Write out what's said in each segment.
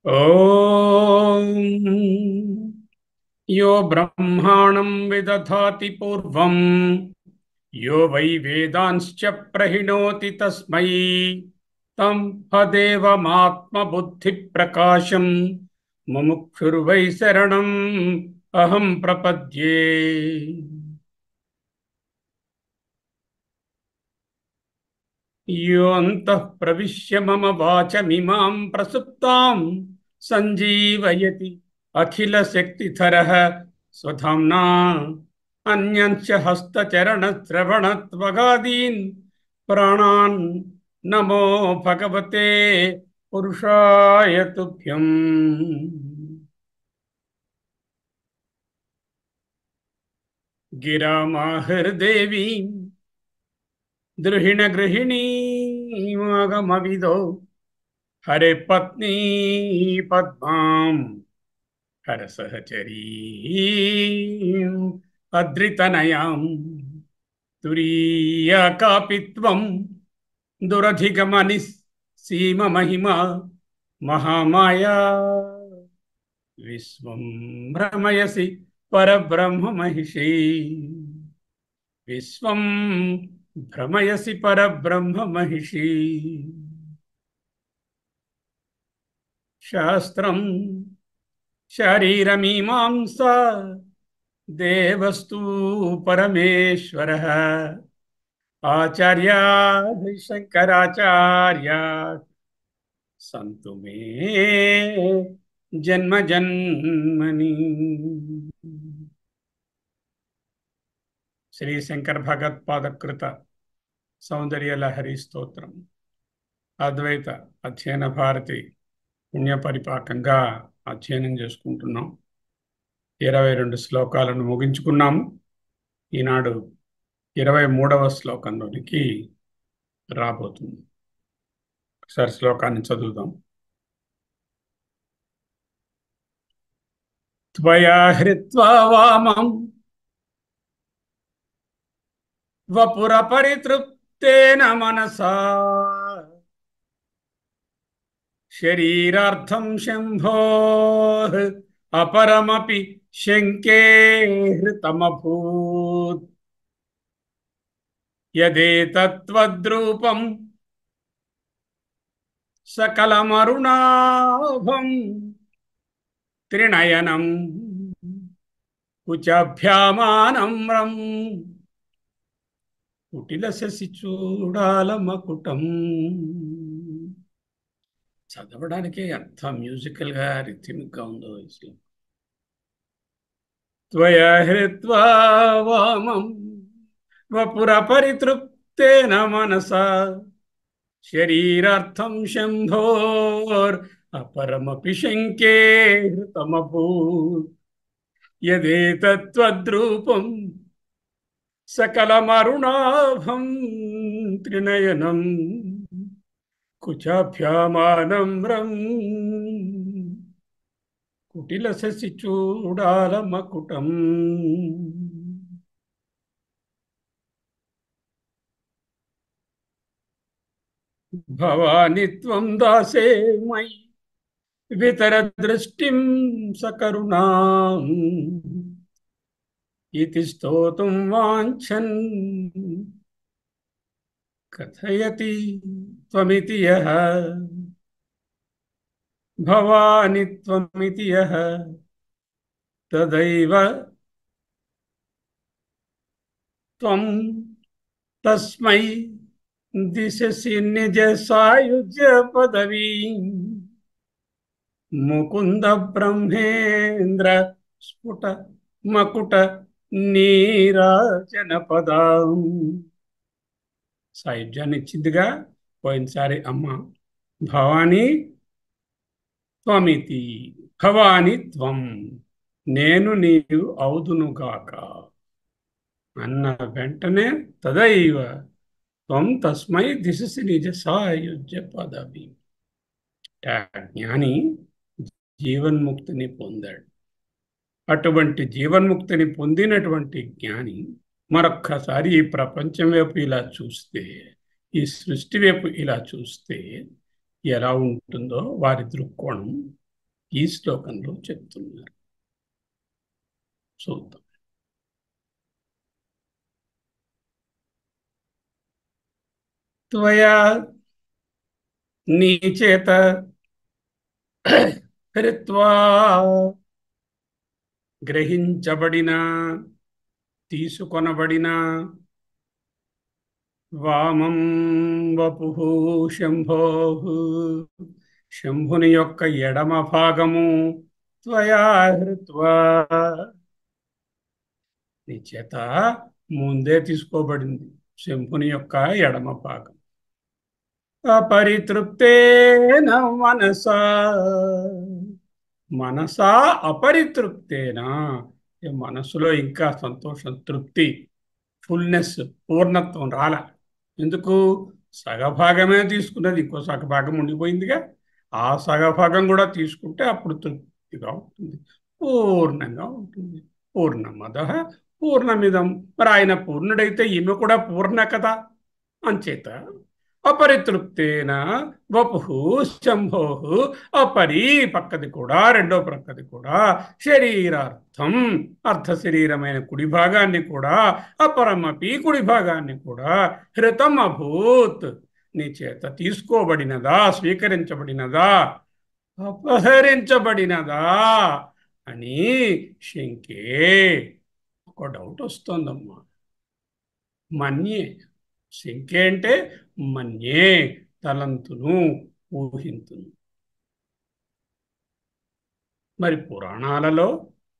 ఓం యో బ్రహ్మాణం విదధాతి పూర్వం యో వై వేదాంశ్చ ప్రహిణోతి తస్మై తం హదేవమాత్మబుద్ధి ప్రకాశం ముముక్షుర్వై శరణం అహం ప్రపద్యే. యోऽन्तः ప్రవిశ్య మమ వాచమిమాం ప్రసుప్తాం సంజీవయతి అఖిల శక్తిధరః స్వధామ్నా అన్యంచ హస్తచరణశ్రవణత్వగాదీన్ ప్రాణాన్ నమో భగవతే పురుషాయ తుభ్యం. గిరామాహిర్దేవీ ద్రుహిణ గృహిణీమాగమవిదో హరే పత్నీ పద్మాం హర సహచరీ అద్రితనయాం తురీయ కాపిత్వం దురధిగమని సీమ మహిమా మహామాయా విశ్వం భ్రమయసి పరబ్రహ్మ మహిషీ. విశ్వం భ్రమయసి పరబ్రహ్మ మహిషీ. శాస్త్రం శరీరమీమాంసా దేవస్తు పరమేశ్వరః ఆచార్యా శంకరాచార్యా సంతు మే జన్మ జన్మని. శ్రీ శంకర భగవత్పాదకృత సౌందర్యలహరి స్తోత్రం అద్వైత అధ్యయన భారతి పుణ్యపరిపాకంగా అధ్యయనం చేసుకుంటున్నాం. 22 శ్లోకాలను ముగించుకున్నాము. ఈనాడు 23వ శ్లోకంలోనికి రాబోతుంది. ఒకసారి శ్లోకాన్ని చదువుదాం. త్వయా హృత్వా వామం వపుర పరితృప్తేన మనసా శరీరార్థం శంభోః అపరమపి శంకే హృతమభూత్. యదేతత్వద్రూపం సకలమరుణాభం త్రినయనం కుచాభ్యామానమ్రం కుటిలశశి చూడాల మకుటం. చదవడానికి ఎంత మ్యూజికల్ గా రిథమిక్ గా ఉందో. త్వయా హృత్వా వామం వపుర పరితృప్తేన మనసా శరీరార్థం శంభోర్ అపరమపి శంకే హృతమభూత్. యదేతత్వద్రూపం సకలమరుణాభం త్రినయనం కుచాభ్యామానమ్రం కుటిలశశి చూడాల మకుటం. భవాని త్వం దాసే మయి వితర దృష్టిం సకరుణాం ఇతి స్తోతుం వాంఛన్ కథయతి త్వమితి యః. భవాని త్వమితి యః తదైవ త్వం తస్మై దిశసి నిజ సాయుజ్య పదవీం. ముకుంద బ్రహ్మేంద్ర స్ఫుట మకుట నీరాజన పదం. సాయుధ్యాన్ని ఇచ్చిందిగా పోయినసారి అమ్మ. భవాని త్వమితి, భవాని త్వం, నేను నీవు అవుదునుగాక అన్న వెంటనే తదైవ త్వం తస్మై దిశసి నిజ సాయుజ్య పదవి. జ్ఞాని జీవన్ముక్తిని పొందాడు. అటువంటి జీవన్ముక్తిని పొందినటువంటి జ్ఞాని మరొక్కసారి ఈ ప్రపంచం వైపు ఇలా చూస్తే, ఈ సృష్టి వైపు ఇలా చూస్తే ఎలా ఉంటుందో వారి దృక్కోణం ఈ శ్లోకంలో చెప్తున్నారు. చూద్దాం. త్వయా నీ చేత హృత్వా గ్రహించబడిన, తీసుకొనబడిన వామం వపుః శంభోః, శంభుని యొక్క ఎడమ భాగము త్వయా హృత్వా నీ చేత ముందే తీసుకోబడింది. శంభుని యొక్క ఎడమ భాగం. అపరితృప్తేన మనసా, మనసా అపరితృప్తేనా, మనసులో ఇంకా సంతోషం, తృప్తి, ఫుల్నెస్, పూర్ణత్వం రాల. ఎందుకు? సగభాగమే తీసుకున్నది, ఇంకో సగభాగం ఉండిపోయిందిగా. ఆ సగభాగం కూడా తీసుకుంటే అప్పుడు తృప్తిగా ఉంటుంది, పూర్ణంగా ఉంటుంది. పూర్ణమదః పూర్ణమిదం. మరి ఆయన పూర్ణుడైతే ఈమె కూడా పూర్ణ కదా. అంచేత అపరితృప్తేన వపుః శంభోః, అపరి పక్కది కూడా, రెండో ప్రక్కది కూడా, శరీరార్థం అర్ధ శరీరమైన కుడి భాగాన్ని కూడా, అపరమపి కుడి భాగాన్ని కూడా, హృతం అభూత్ నీ చేత తీసుకోబడినదా, స్వీకరించబడినదా, అపహరించబడినదా అని శంకే. ఒక డౌట్ వస్తుందమ్మా. మన్యే, శంకే అంటే మన్యే, తలంతును, ఊహింతును. మరి పురాణాలలో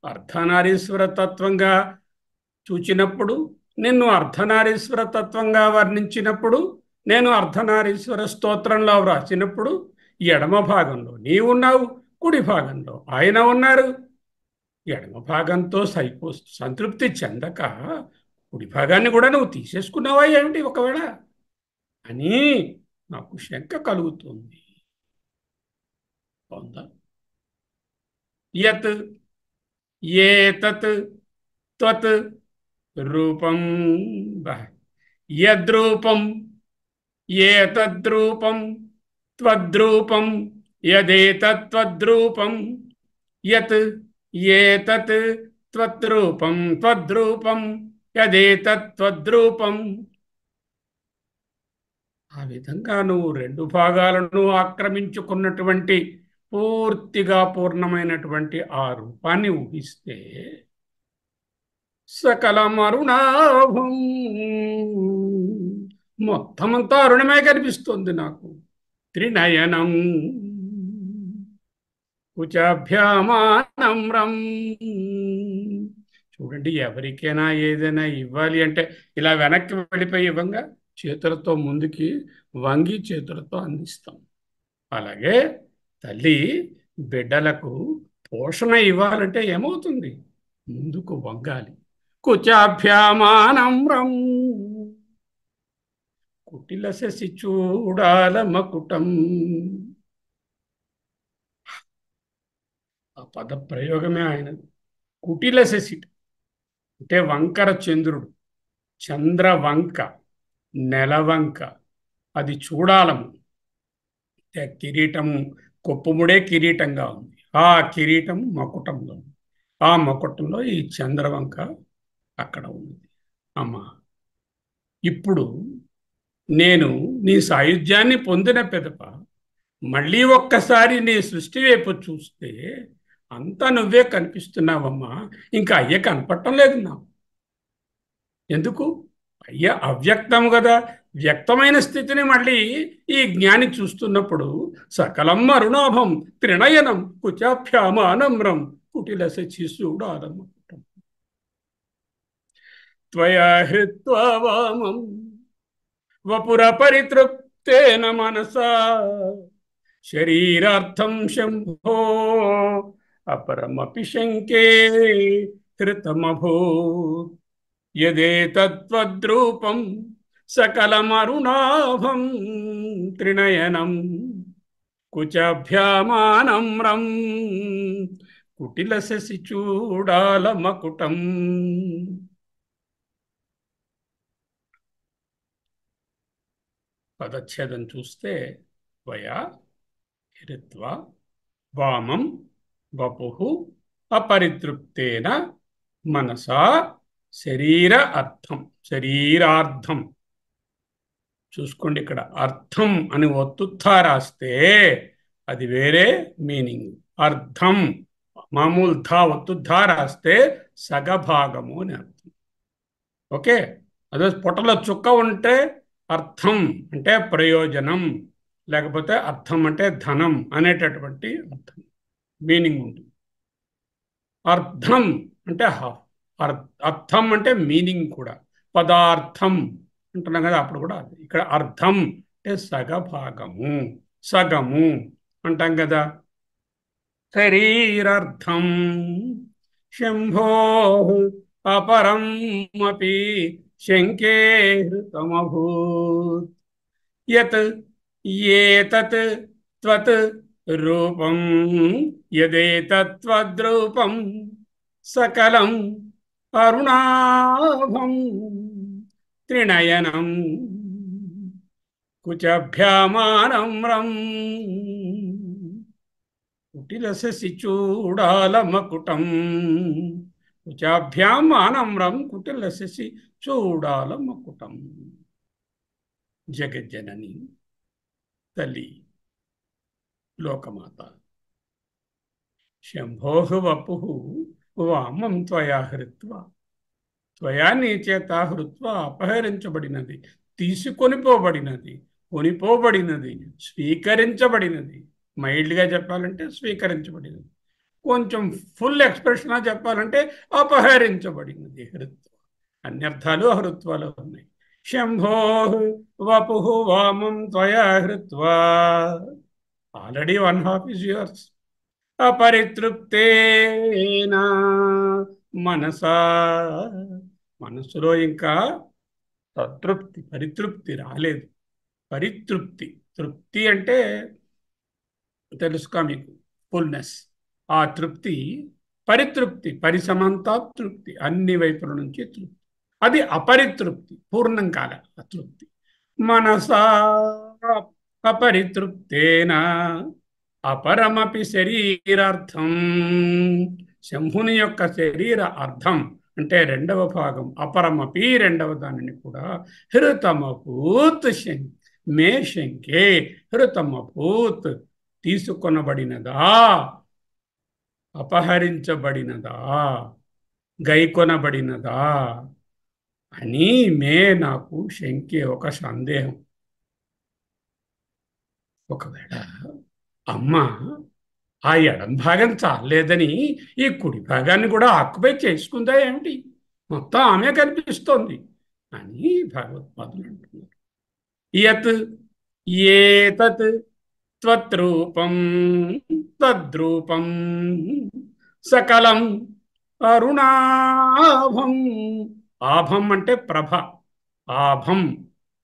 అర్ధనారీశ్వర తత్వంగా చూచినప్పుడు, నిన్ను అర్ధనారీశ్వర తత్వంగా వర్ణించినప్పుడు, నేను అర్ధనారీశ్వర స్తోత్రంలో వ్రాసినప్పుడు ఎడమ భాగంలో నీవున్నావు, కుడి భాగంలో ఆయన ఉన్నారు. ఎడమ భాగంతో సంతృప్తి చెందక కుడి భాగాన్ని కూడా నువ్వు తీసేసుకున్నావా ఏమిటి ఒకవేళ అని నాకు శంక కలుగుతుంది. అవునా? యత్ ఏతత్ త్వత్ రూపం, యద్రూపం ఏతద్రూపం త్వద్రూపం, యదేతత్వద్రూపం, యత్ ఏతత్ త్వద్రూపం త్వద్రూపం, యదేతత్వద్రూపం. ఆ విధంగా నువ్వు రెండు భాగాలను ఆక్రమించుకున్నటువంటి పూర్తిగా పూర్ణమైనటువంటి ఆ రూపాన్ని ఊహిస్తే సకలమరుణాభం, మొత్తమంతా అరుణమే కనిపిస్తుంది నాకు. త్రినయనం కుచాభ్యామానమ్రం. చూడండి, ఎవరికైనా ఏదైనా ఇవ్వాలి అంటే ఇలా వెనక్కి వెళ్ళిపోయి ఇవ్వంగా చేతులతో ముందుకి వంగి చేతులతో అందిస్తాం. అలాగే తల్లి బిడ్డలకు పోషణ ఇవ్వాలంటే ఏమవుతుంది? ముందుకు వంగాలి. కుచాభ్యామానమ్రం కుటిల శశి చూడాల మకుటం. ఆ పద ప్రయోగమే ఆయన. కుటిల శశి అంటే వంకర చంద్రుడు, చంద్రవంక, నెలవంక, అది చూడాలము. కిరీటము కొప్పుముడే కిరీటంగా ఉంది. ఆ కిరీటం మకుటంలో ఉంది. ఆ మకుటంలో ఈ చంద్రవంక అక్కడ ఉంది. అమ్మా, ఇప్పుడు నేను నీ సాయుధ్యాన్ని పొందిన పిదప మళ్ళీ ఒక్కసారి నీ సృష్టి వైపు చూస్తే అంతా నువ్వే కనిపిస్తున్నావమ్మా. ఇంకా అయ్య కనపడటం లేదు నాకు. ఎందుకు? అయ్య అవ్యక్తం కదా. వ్యక్తమైన స్థితిని మళ్ళీ ఈ జ్ఞాని చూస్తున్నప్పుడు సకలం అరుణాభం త్రినయనం కుచాభ్యామానమ్రం కుటిల శిశూడాలం త్వయా హృత్వా వామం వపుర పరితృప్తేన మనసా శరీరార్థం శంభో అపరమపి శంకే హృతమభూత్ యదేతత్వద్రూపం సకలమరుణాభం త్రినయనం కుచాభ్యామానమ్రం కుటిల శశి చూడాల మకుటం. పదచ్ఛేదం చూస్తే త్వయా హృత్వా వామం వపుః అపరితృప్తేన మనసా శరీర అర్థం, శరీరార్థం. చూసుకోండి, ఇక్కడ అర్థం అని ఒత్తుత్తా రాస్తే అది వేరే మీనింగ్. అర్థం మామూలు ధా ఒత్తుద్ధా రాస్తే సగభాగము అని అర్థం. ఓకే, అదే పొట్టలో చుక్క ఉంటే అర్థం అంటే ప్రయోజనం, లేకపోతే అర్థం అంటే ధనం అనేటటువంటి అర్థం మీనింగ్ ఉంటుంది. అర్థం అంటే హాఫ్, అర్థం అంటే మీనింగ్ కూడా. పదార్థం అంటున్నాం కదా, అప్పుడు కూడా ఇక్కడ అర్థం అంటే సగభాగము, సగము అంటాం కదా. శరీరార్థం శంభో అపరం అపి శంకే హృతమభూత్ యత్ ఏతత్ త్వత్ రూపం యదేతత్వద్రూపం సకలం అరుణాభం త్రినయనం కుచభ్యామానమ్రం కుటిలససి చూడాలమకుటం. కుచాభ్యాం ఆనమ్రం కుటిలససి చూడాలమకుటం. జగజ్జనని తల్లి లోకమాత. శంభోః వపుః వామం త్వయా హృత్వా, త్వయా నీ చేత హృత్వా అపహరించబడినది, తీసుకొనిపోబడినది, కొనిపోబడినది, స్వీకరించబడినది. మైల్డ్గా చెప్పాలంటే స్వీకరించబడినది, కొంచెం ఫుల్ ఎక్స్ప్రెషన్గా చెప్పాలంటే అపహరించబడినది. హృత్వ అన్ని అర్థాలు హృత్వాలో ఉన్నాయి. శంభో వపుః వామం త్వయా హృత్వా, ఆల్రెడీ 1/2 is yours. అపరితృప్తేన మనసా, మనసులో ఇంకా సంతృప్తి పరితృప్తి రాలేదు. పరితృప్తి, తృప్తి అంటే తెలుసుగా మీకు, ఫుల్నెస్. ఆ తృప్తి పరితృప్తి, పరిసమంతా తృప్తి, అన్ని వైపుల నుంచి తృప్తి. అది అపరితృప్తి, పూర్ణం కాల అతృప్తి. మనసా అపరితృప్తేన అపరమపి శరీరార్థం, శంభుని యొక్క శరీర అర్థం అంటే రెండవ భాగం, అపరమపి రెండవ దానిని కూడా హృతమభూత్ మే శంకే. హృతమభూత్ తీసుకొనబడినదా, అపహరించబడినదా, గైకొనబడినదా అని మే నాకు శంకే, ఒక సందేహం. ఒకవేళ అమ్మ ఆ ఎడం భాగం చాలేదని ఈ కుడి భాగాన్ని కూడా ఆక్యుపై చేసుకుందా ఏమిటి, మొత్తం ఆమె కనిపిస్తోంది అని భగవత్పాదులు అంటున్నారు. యత్ ఏతత్ త్వద్రూపం తద్రూపం సకలం అరుణాభం. ఆభం అంటే ప్రభ, ఆభం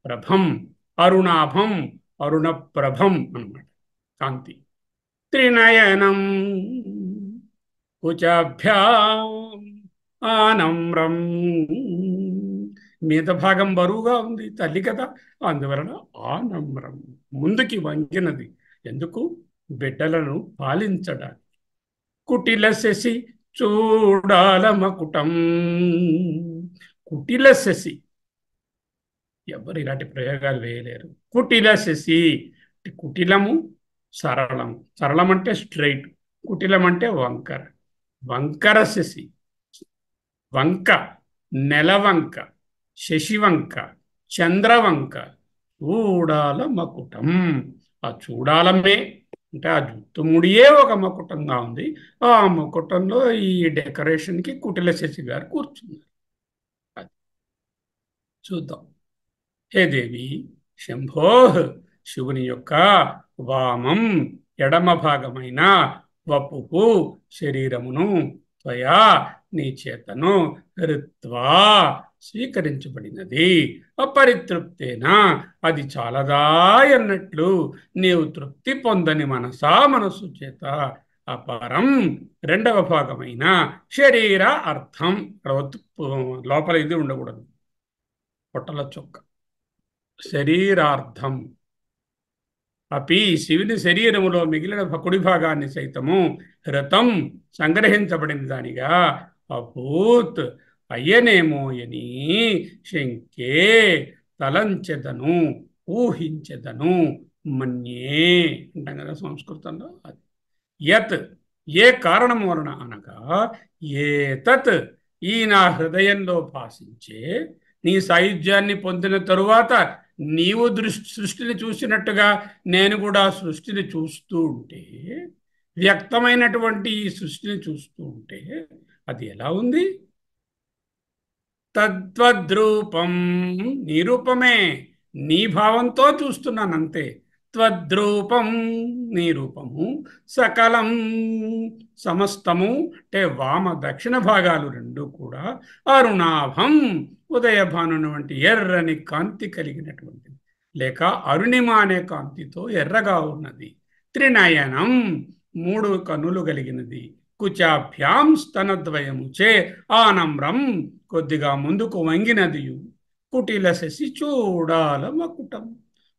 ప్రభం, అరుణాభం అరుణ ప్రభం అన్నమాట, కాంతి. త్రినయనం కుచాభ్యాం ఆనమ్రం, మీద భాగం బరువుగా ఉంది తల్లి కదా, అందువలన ఆనమ్రం ముందుకి వంగినది. ఎందుకు? బిడ్డలను పాలించడానికి. కుటిల శశి చూడాలమకుటం. కుటిల శశి, ఎవరు ఇలాంటి ప్రయోగాలు వేయలేరు. కుటిల శశి, కుటిలము సరళము, సరళం అంటే స్ట్రైట్, కుటిలం అంటే వంకర. వంకర శశి, వంక, నెలవంక, శశివంక, చంద్రవంక, చూడాల మకుటం. ఆ చూడాలమే అంటే ఆ జుత్తుముడియే ఒక మకుటంగా ఉంది. ఆ మకుటంలో ఈ డెకరేషన్కి కుటిల శశి గారు కూర్చున్నారు. అది చూద్దాం. హే దేవి శంభో, శివుని యొక్క వామం ఎడమ భాగమైన వపుః శరీరమును త్వయా నీ చేతను హృత్వా స్వీకరించబడినది. అపరితృప్తేనా అది చాలదా అన్నట్లు నీవు తృప్తి పొందని మనసా మనస్సు చేత అపరం రెండవ భాగమైన శరీర అర్థం. లోపల ఇది ఉండకూడదు, పొట్టల చొక్క. శరీరార్థం అపి శివుని శరీరములో మిగిలిన కుడి భాగాన్ని సైతము హృతం సంగ్రహించబడిన దానిగా అభూత్ అయ్యనేమోయని శంకే తలంచెదను, ఊహించెదను, మన్యే అంటాం కదా సంస్కృతంలో. అది యత్ ఏ కారణం వలన అనగా ఏతత్ ఈ నా హృదయంలో భాషించే నీ సాయుధ్యాన్ని పొందిన తరువాత నీవు సృష్టిని చూసినట్టుగా నేను కూడా సృష్టిని చూస్తూ ఉంటే, వ్యక్తమైనటువంటి ఈ సృష్టిని చూస్తూ ఉంటే అది ఎలా ఉంది? తద్వద్రూపం, నీ రూపమే, నీ భావంతో చూస్తున్నాను అంతే. త్వద్రూపం నీ రూపము, సకలం సమస్తము అంటే వామ దక్షిణ భాగాలు రెండు కూడా అరుణాభం ఉదయభాను వంటి ఎర్రని కాంతి కలిగినటువంటిది, లేక అరుణిమ అనే కాంతితో ఎర్రగా ఉన్నది. త్రినయనం మూడు కన్నులు కలిగినది. కుచాభ్యాం స్తనద్వయము చే ఆనమ్రం కొద్దిగా ముందుకు వంగినదియు. కుటిల శశి చూడాల మకుటం,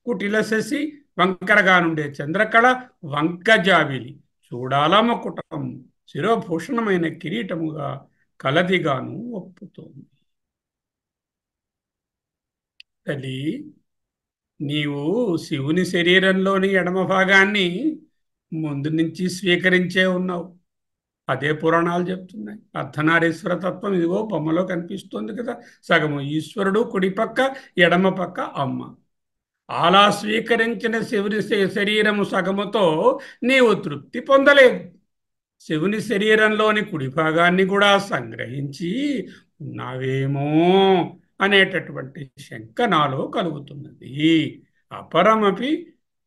కుటిల శశి వంకరగా నుండే చంద్రకళ వంకజావిలి చూడాల మకుటం శిరోభూషణమైన కిరీటముగా కలదిగాను ఒప్పుతోంది. తల్లి, నీవు శివుని శరీరంలోని ఎడమ భాగాన్ని ముందు నుంచి స్వీకరించే ఉన్నావు. అదే పురాణాలు చెప్తున్నాయి. అర్ధనారీశ్వర తత్వం ఇదిగో బొమ్మలో కనిపిస్తుంది కదా. సగము ఈశ్వరుడు కుడి పక్క, ఎడమ పక్క అమ్మ. అలా స్వీకరించిన శివుని శరీరము సగముతో నీవు తృప్తి పొందలేదు. శివుని శరీరంలోని కుడి భాగాన్ని కూడా సంగ్రహించి ఉన్నావేమో అనేటటువంటి శంక నాలో కలుగుతున్నది. అపరమపి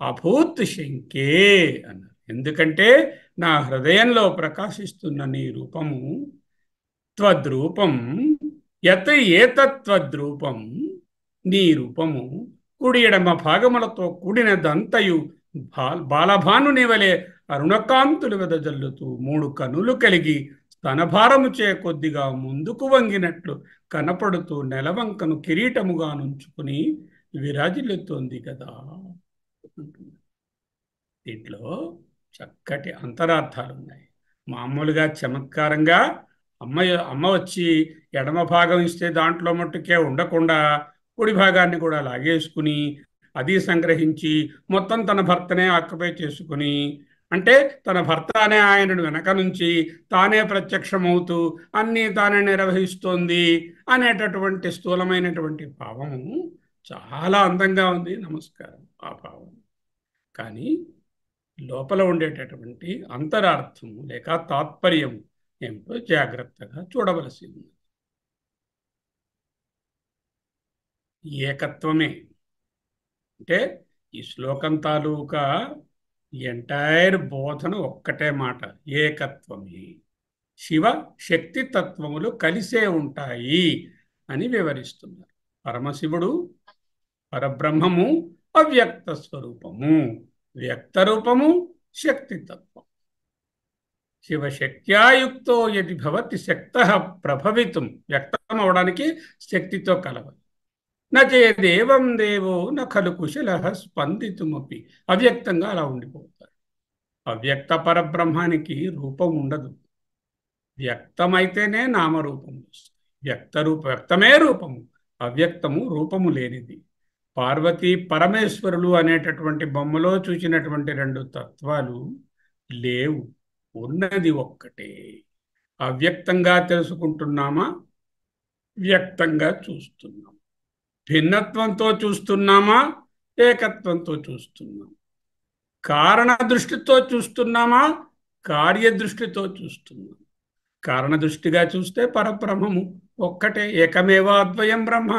అభూత్ శంకే అన్నారు. ఎందుకంటే నా హృదయంలో ప్రకాశిస్తున్న నీ రూపము త్వద్రూపం, యత్ ఏతత్వద్రూపం, నీ రూపము కుడి ఎడమ భాగములతో కూడినదంతయు బాలభానుని వలె అరుణకాంతులు వెదజల్లుతూ మూడు కనులు కలిగి స్తనభారము చే కొద్దిగా ముందుకు వంగినట్లు కనపడుతూ నెలవంకను కిరీటముగా నుంచుకుని విరాజిల్లుతోంది కదా. దీంట్లో చక్కటి అంతరార్థాలు ఉన్నాయి. మామూలుగా చమత్కారంగా అమ్మ వచ్చి ఎడమ భాగం ఇస్తే దాంట్లో మట్టుకే ఉండకుండా కుడి భాగాన్ని కూడా లాగేసుకుని అది సంగ్రహించి మొత్తం తన భర్తనే ఆక్యుపై చేసుకుని, అంటే తన భర్త అనే ఆయనను వెనక నుంచి తానే ప్రత్యక్షమవుతూ అన్నీ తానే నిర్వహిస్తోంది అనేటటువంటి స్థూలమైనటువంటి భావము చాలా అందంగా ఉంది. నమస్కారం ఆ భావం. కానీ లోపల ఉండేటటువంటి అంతరార్థము లేక తాత్పర్యము ఏమిటో జాగ్రత్తగా చూడవలసి ఉంది. ఏకత్వమే అంటే ఈ శ్లోకం తాలూకా ఎంటైర్ బోధన ఒక్కటే మాట, ఏకత్వమే. శివ శక్తి తత్వములు కలిసే ఉంటాయి అని వివరిస్తున్నారు. పరమశివుడు పరబ్రహ్మము అవ్యక్త స్వరూపము, వ్యక్త రూపము శక్తితత్వం. శివశక్త్యాయుక్తో యది భవతి శక్త ప్రభవితం, వ్యక్తం అవడానికి శక్తితో కలవాలి. నచేదేవం దేవో నఖలు కుశల స్పందితుమపి, అవ్యక్తంగా అలా ఉండిపోతారు. అవ్యక్త పరబ్రహ్మానికి రూపం ఉండదు. వ్యక్తమైతేనే నామరూపము. వ్యక్తమే రూపము, అవ్యక్తము రూపము లేనిది. పార్వతీ పరమేశ్వరులు అనేటటువంటి బొమ్మలో చూసినటువంటి రెండు తత్వాలు లేవు, ఉన్నది ఒక్కటే. అవ్యక్తంగా తెలుసుకుంటున్నామా, వ్యక్తంగా చూస్తున్నాం. భిన్నత్వంతో చూస్తున్నామా, ఏకత్వంతో చూస్తున్నాం. కారణ దృష్టితో చూస్తున్నామా, కార్యదృష్టితో చూస్తున్నాం. కారణ దృష్టిగా చూస్తే పరబ్రహ్మము ఒక్కటే, ఏకమేవా అద్వయం బ్రహ్మ.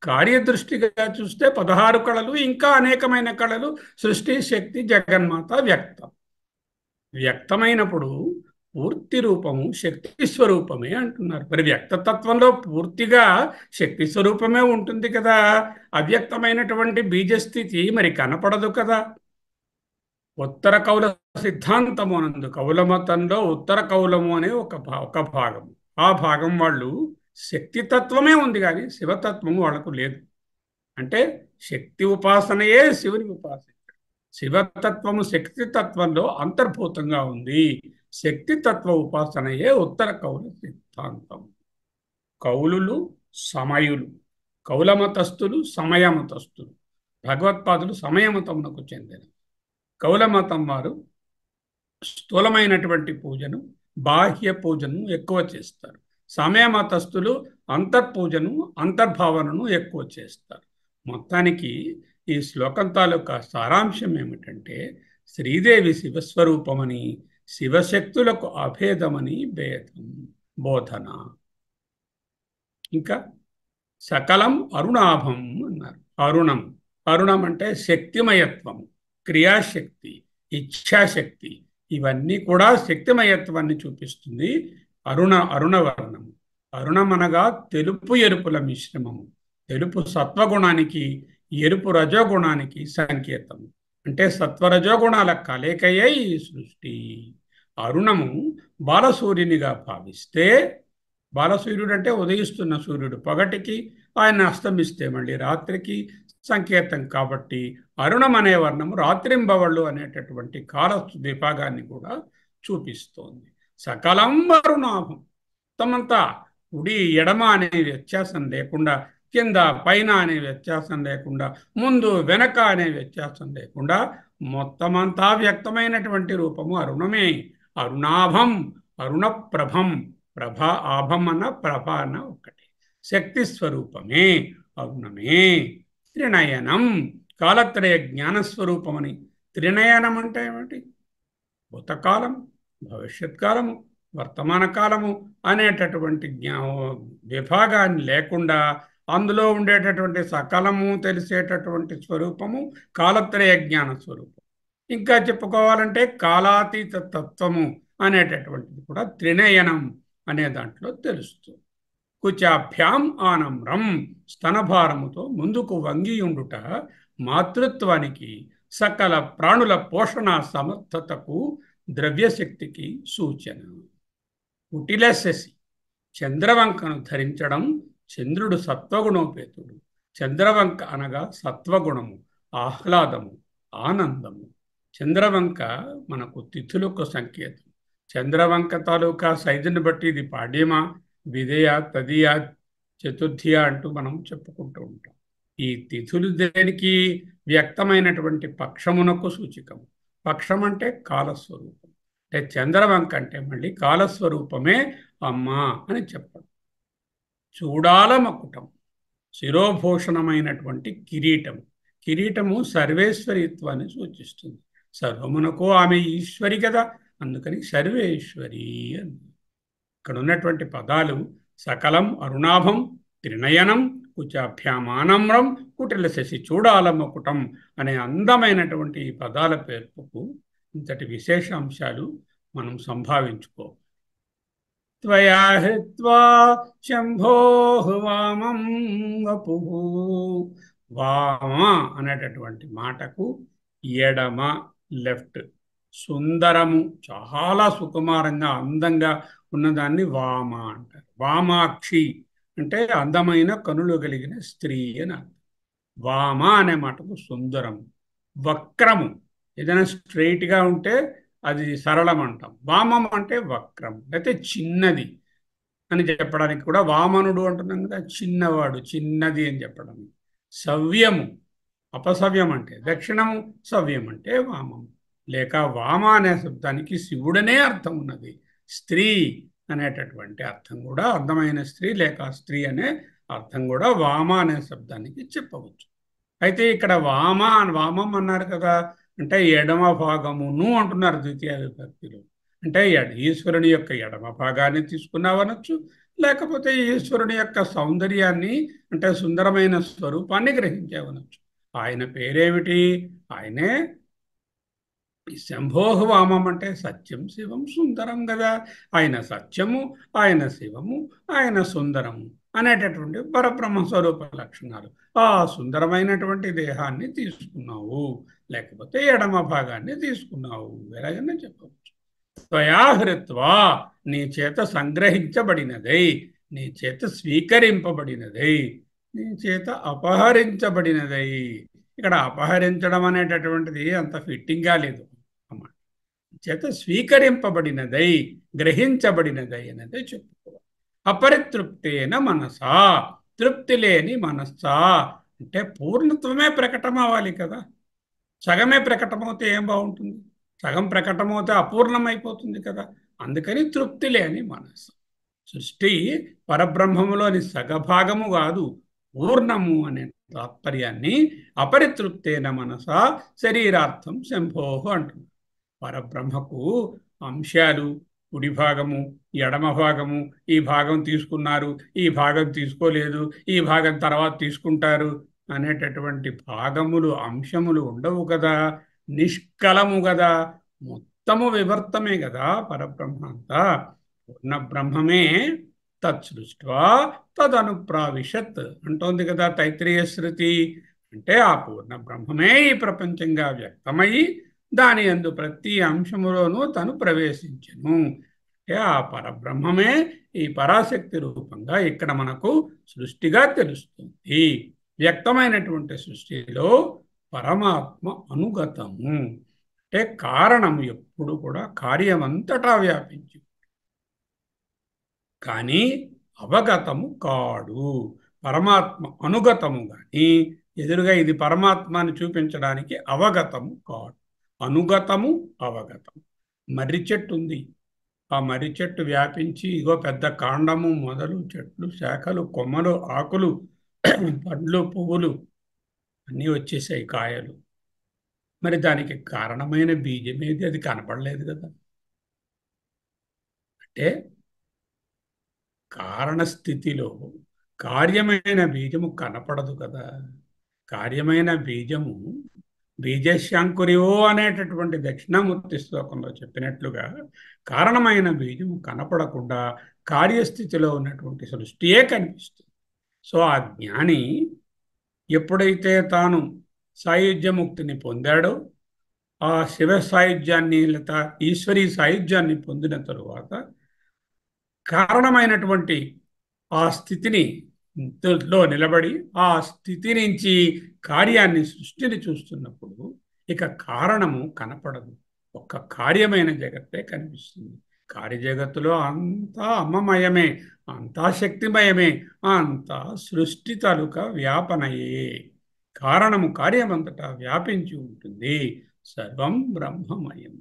కార్యదృష్టిగా చూస్తే 16 కళలు, ఇంకా అనేకమైన కళలు, సృష్టి, శక్తి, జగన్మాత, వ్యక్తం. వ్యక్తమైనప్పుడు పూర్తి రూపము శక్తి స్వరూపమే అంటున్నారు. మరి వ్యక్తతత్వంలో పూర్తిగా శక్తి స్వరూపమే ఉంటుంది కదా. అవ్యక్తమైనటువంటి బీజస్థితి మరి కనపడదు కదా. ఉత్తర కౌల సిద్ధాంతము అనందు కౌల మతంలో ఉత్తర కౌలము అనే ఒక భాగము. ఆ భాగం వాళ్ళు శక్తితత్వమే ఉంది కానీ శివతత్వము వాళ్ళకు లేదు. అంటే శక్తి ఉపాసనయే శివుని ఉపాసన. శివతత్వము శక్తితత్వంలో అంతర్భూతంగా ఉంది. శక్తితత్వ ఉపాసనయే ఉత్తర కౌల సిద్ధాంతం. కౌలులు, సమయులు, కౌలమతస్థులు, సమయమతస్థులు. భగవత్పాదులు సమయమతమునకు చెందిన. కౌలమతం వారు స్థూలమైనటువంటి పూజను, బాహ్య పూజను ఎక్కువ చేస్తారు. సమయమతస్థులు అంతర్పూజను, అంతర్భావనను ఎక్కువ చేస్తారు. మొత్తానికి ఈ శ్లోకం తాలూకా సారాంశం ఏమిటంటే, శ్రీదేవి శివస్వరూపమని, శివశక్తులకు అభేదమని బోధన. ఇంకా సకలం అరుణాభం అన్నారు. అరుణం, అరుణం అంటే శక్తిమయత్వం, క్రియాశక్తి, ఇచ్ఛాశక్తి, ఇవన్నీ కూడా శక్తిమయత్వాన్ని చూపిస్తుంది. అరుణవర్ణం. అరుణం అనగా తెలుపు ఎరుపుల మిశ్రమము. తెలుపు సత్వగుణానికి, ఎరుపు రజోగుణానికి సంకేతం. అంటే సత్వరజోగుణాల కలయికయే ఈ సృష్టి. అరుణము బాలసూర్యునిగా భావిస్తే, బాలసూర్యుడు అంటే ఉదయిస్తున్న సూర్యుడు, పగటికి ఆయన అస్తమిస్తే మళ్ళీ రాత్రికి సంకేతం. కాబట్టి అరుణం అనే వర్ణము రాత్రింబవళ్ళు అనేటటువంటి కాల విభాగాన్ని కూడా చూపిస్తోంది. సకలం అరుణాభం, మొత్తమంతా కుడి ఎడమ అనే వ్యత్యాసం లేకుండా, కింద పైన అనే వ్యత్యాసం లేకుండా, ముందు వెనక అనే వ్యత్యాసం లేకుండా మొత్తమంతా వ్యక్తమైనటువంటి రూపము అరుణమే. అరుణాభం, అరుణప్రభం. ప్రభ ఆభం అన్న ప్రభ అన్న ఒక్కటి. శక్తి స్వరూపమే, అరుణమే. త్రినయనం, కాలత్రయ జ్ఞానస్వరూపమని. త్రినయనం అంటే ఏమిటి? భూతకాలం, భవిష్యత్ కాలము, వర్తమాన కాలము అనేటటువంటి విభాగాన్ని లేకుండా అందులో ఉండేటటువంటి సకలము తెలిసేటటువంటి స్వరూపము కాలత్రయ జ్ఞాన స్వరూపం. ఇంకా చెప్పుకోవాలంటే కాలాతీత తత్వము అనేటటువంటిది కూడా త్రినయనం అనే దాంట్లో తెలుస్తుంది. కుచాభ్యాం ఆనమ్రం, స్తనభారముతో ముందుకు వంగియుండుట మాతృత్వానికి, సకల ప్రాణుల పోషణ సమర్థతకు, ద్రవ్యశక్తికి సూచన. కుటిలశశి, చంద్రవంకను ధరించడం. చంద్రుడు సత్వగుణోపేతుడు. చంద్రవంక అనగా సత్వగుణము, ఆహ్లాదము, ఆనందము. చంద్రవంక మనకు తిథులకు సంకేతం. చంద్రవంక తాలూకా సైజుని బట్టి ఇది పాడ్యమ, విదయ, తదియ, చతుర్థియ అంటూ మనం చెప్పుకుంటూ ఉంటాం. ఈ తిథులు దేనికి? వ్యక్తమైనటువంటి పక్షమునకు సూచికము. పక్షం అంటే కాలస్వరూపం. అంటే చంద్రవంక అంటే మళ్ళీ కాలస్వరూపమే అమ్మా అని చెప్పడం. చూడాల మకుటం, శిరోభూషణమైనటువంటి కిరీటము. కిరీటము సర్వేశ్వరిత్వాన్ని సూచిస్తుంది. సర్వమునకు ఆమె ఈశ్వరి కదా, అందుకని సర్వేశ్వరి అని. ఇక్కడ ఉన్నటువంటి పదాలు సకలం అరుణాభం, త్రినయనం, కుచాభ్యామానమ్రం, కుటిల శశి, చూడాలమ్మకుటం అనే అందమైనటువంటి ఈ పదాల పేర్పుకు ఇంతటి విశేషాంశాలు మనం సంభావించుకో. త్వయా హృత్వా శంభో వామం వపుః. వామ అనేటటువంటి మాటకు ఎడమ, లెఫ్ట్. సుందరము, చాలా సుకుమారంగా అందంగా ఉన్నదాన్ని వామ అంటారు. వామాక్షి అంటే అందమైన కనులు కలిగిన స్త్రీ అని అర్థం. వామ అనే మాటకు సుందరము. వక్రము, ఏదైనా స్ట్రైట్గా ఉంటే అది సరళం అంటాం. వామం అంటే వక్రం, అయితే చిన్నది అని చెప్పడానికి కూడా వామనుడు అంటున్నాం కదా, చిన్నవాడు, చిన్నది అని చెప్పడానికి. సవ్యము, అపసవ్యం అంటే దక్షిణము, సవ్యం అంటే వామం. లేక వామ అనే శబ్దానికి శివుడనే అర్థం ఉన్నది. స్త్రీ అనేటటువంటి అర్థం కూడా, అందమైన స్త్రీ లేక స్త్రీ అనే అర్థం కూడా వామ అనే శబ్దానికి చెప్పవచ్చు. అయితే ఇక్కడ వామం అన్నారు కదా, అంటే ఎడమ భాగమును అంటున్నారు ద్వితీయ విభక్తిలో. అంటే ఈశ్వరుని యొక్క ఎడమ భాగాన్ని తీసుకున్నావనొచ్చు, లేకపోతే ఈశ్వరుని యొక్క సౌందర్యాన్ని అంటే సుందరమైన స్వరూపాన్ని గ్రహించేవనొచ్చు. ఆయన పేరేమిటి? ఆయనే శంభోహ వామం అంటే సత్యం, శివం, సుందరం కదా. ఆయన సత్యము, ఆయన శివము, ఆయన సుందరము అనేటటువంటి పరబ్రహ్మ స్వరూప లక్షణాలు. ఆ సుందరమైనటువంటి దేహాన్ని తీసుకున్నావు, లేకపోతే ఎడమ భాగాన్ని తీసుకున్నావు, ఎలాగైనా చెప్పవచ్చు. త్వయాహృత్వా, నీ చేత సంగ్రహించబడినదై, నీ చేత స్వీకరింపబడినదై, నీ చేత అపహరించబడినదై. ఇక్కడ అపహరించడం అనేటటువంటిది అంత ఫిట్టింగ్గా లేదు అన్నమాట. చేత స్వీకరింపబడినదై, గ్రహించబడినదై అనేది చెప్పుకోవాలి. అపరితృప్తేన మనసా, తృప్తి లేని మనస్సా అంటే పూర్ణత్వమే ప్రకటన అవ్వాలి కదా. సగమే ప్రకటమవుతే ఏం బాగుంటుంది? సగం ప్రకటమవుతే అపూర్ణమైపోతుంది కదా. అందుకని తృప్తి లేని మనస్సు. సృష్టి పరబ్రహ్మములోని సగభాగము కాదు, పూర్ణము అనే తాత్పర్యాన్ని అపరితృప్తేన మనసా శరీరార్థం శంభోహ అంటున్నారు. పరబ్రహ్మకు అంశాలు, కుడి భాగము, ఎడమ భాగము, ఈ భాగం తీసుకున్నారు, ఈ భాగం తీసుకోలేదు, ఈ భాగం తర్వాత తీసుకుంటారు అనేటటువంటి భాగములు, అంశములు ఉండవు కదా. నిష్కలము కదా, మొత్తము వివర్తమే కదా పరబ్రహ్మ అంతా. పూర్ణ బ్రహ్మమే తత్సృష్ట్వా తదనుప్రావిశత్ అంటోంది కదా తైత్రీయ శృతి. అంటే ఆ పూర్ణ బ్రహ్మమే ఈ ప్రపంచంగా వ్యక్తమై దాని యందు ప్రతి అంశములోనూ తను ప్రవేశించెను. అంటే ఆ పరబ్రహ్మమే ఈ పరాశక్తి రూపంగా ఇక్కడ మనకు సృష్టిగా తెలుస్తుంది. వ్యక్తమైనటువంటి సృష్టిలో పరమాత్మ అనుగతము అంటే కారణము ఎప్పుడు కూడా కార్యమంతటా వ్యాపించి, కానీ అవగతము కాడు. పరమాత్మ అనుగతము కానీ ఎదురుగా ఇది పరమాత్మ అని చూపించడానికి అవగతము కాడు. అనుగతము, అవగతము. మర్రి చెట్టు ఉంది, ఆ మర్రి చెట్టు వ్యాపించి ఇగో పెద్ద కాండము, మొదలు, చెట్లు, శాఖలు, కొమ్మలు, ఆకులు, పండ్లు, పువ్వులు అన్నీ వచ్చేసాయి, కాయలు. మరి దానికి కారణమైన బీజం ఏది? అది కనపడలేదు కదా. అంటే కారణస్థితిలో కార్యమైన బీజము కనపడదు కదా. కార్యమైన బీజము బీజశాంకురియో అనేటటువంటి దక్షిణామూర్తి శ్లోకంలో చెప్పినట్లుగా కారణమైన బీజము కనపడకుండా కార్యస్థితిలో ఉన్నటువంటి సృష్టియే కనిపిస్తుంది. సో ఆ జ్ఞాని ఎప్పుడైతే తాను సాయుధ్యముక్తిని పొందాడో, ఆ శివ సాయుధ్యాన్ని లేదా ఈశ్వరీ సాయుధ్యాన్ని పొందిన తరువాత కారణమైనటువంటి ఆ స్థితిని లో నిలబడి ఆ స్థితి నుంచి కార్యాన్ని, సృష్టిని చూస్తున్నప్పుడు ఇక కారణము కనపడదు, ఒక్క కార్యమైన జగత్తే కనిపిస్తుంది. కార్యజగత్తులో అంతా అమ్మమయమే, అంతా శక్తిమయమే, అంతా సృష్టి తాలూకా వ్యాపనయే. కారణము కార్యమంతటా వ్యాపించి ఉంటుంది. సర్వం బ్రహ్మమయం.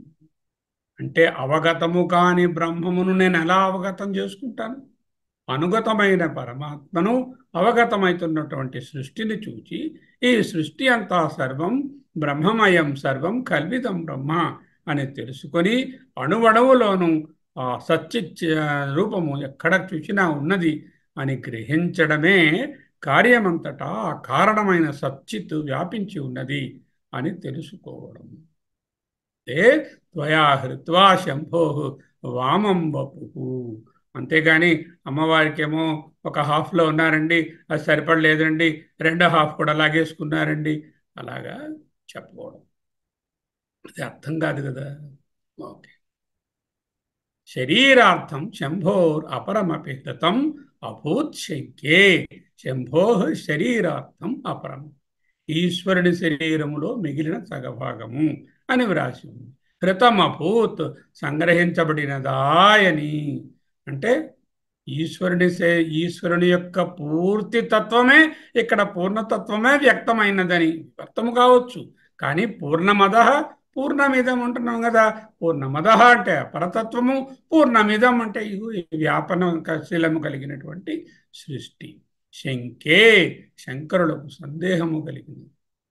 అంటే అవగతము కాని బ్రహ్మమును నేను ఎలా అవగతం చేసుకుంటాను? అనుగతమైన పరమాత్మను, అవగతమవుతున్నటువంటి సృష్టిని చూచి ఈ సృష్టి అంతా సర్వం బ్రహ్మమయం, సర్వం కల్వితం బ్రహ్మ అని తెలుసుకొని అణువణువులోనూ ఆ సచ్చిత్ రూపము ఎక్కడ చూసినా ఉన్నది అని గ్రహించడమే కార్యమంతటా ఆ కారణమైన సచ్చిత్ వ్యాపించి ఉన్నది అని తెలుసుకోవడం. ఏ త్వయా హృత్వా శంభో వామం వపు. అంతేగాని అమ్మవారికేమో ఒక హాఫ్లో ఉన్నారండి, అది సరిపడలేదండి, రెండో హాఫ్ కూడా లాగేసుకున్నారండి, అలాగా చెప్పుకోవడం అది అర్థం కాదు కదా. ఓకే. శరీరార్థం శంభోర్ అపరమపి హృతం అభూత్ శంకే. శంభో శరీరార్థం అపరం, ఈశ్వరుని శరీరములో మిగిలిన సగభాగము అని వ్రాసి ఉంది. కృతమభూత్ సంగ్రహించబడినదాయని అంటే ఈశ్వరుని యొక్క పూర్తి తత్వమే ఇక్కడ పూర్ణతత్వమే వ్యక్తమైనదని వ్యక్తము కావచ్చు. కానీ పూర్ణమద పూర్ణమిదం అంటున్నాం కదా. పూర్ణమద అంటే పరతత్వము, పూర్ణమిదం అంటే ఈ వ్యాపనశీలము కలిగినటువంటి సృష్టి. శంకే, శంకరులకు సందేహము కలిగింది.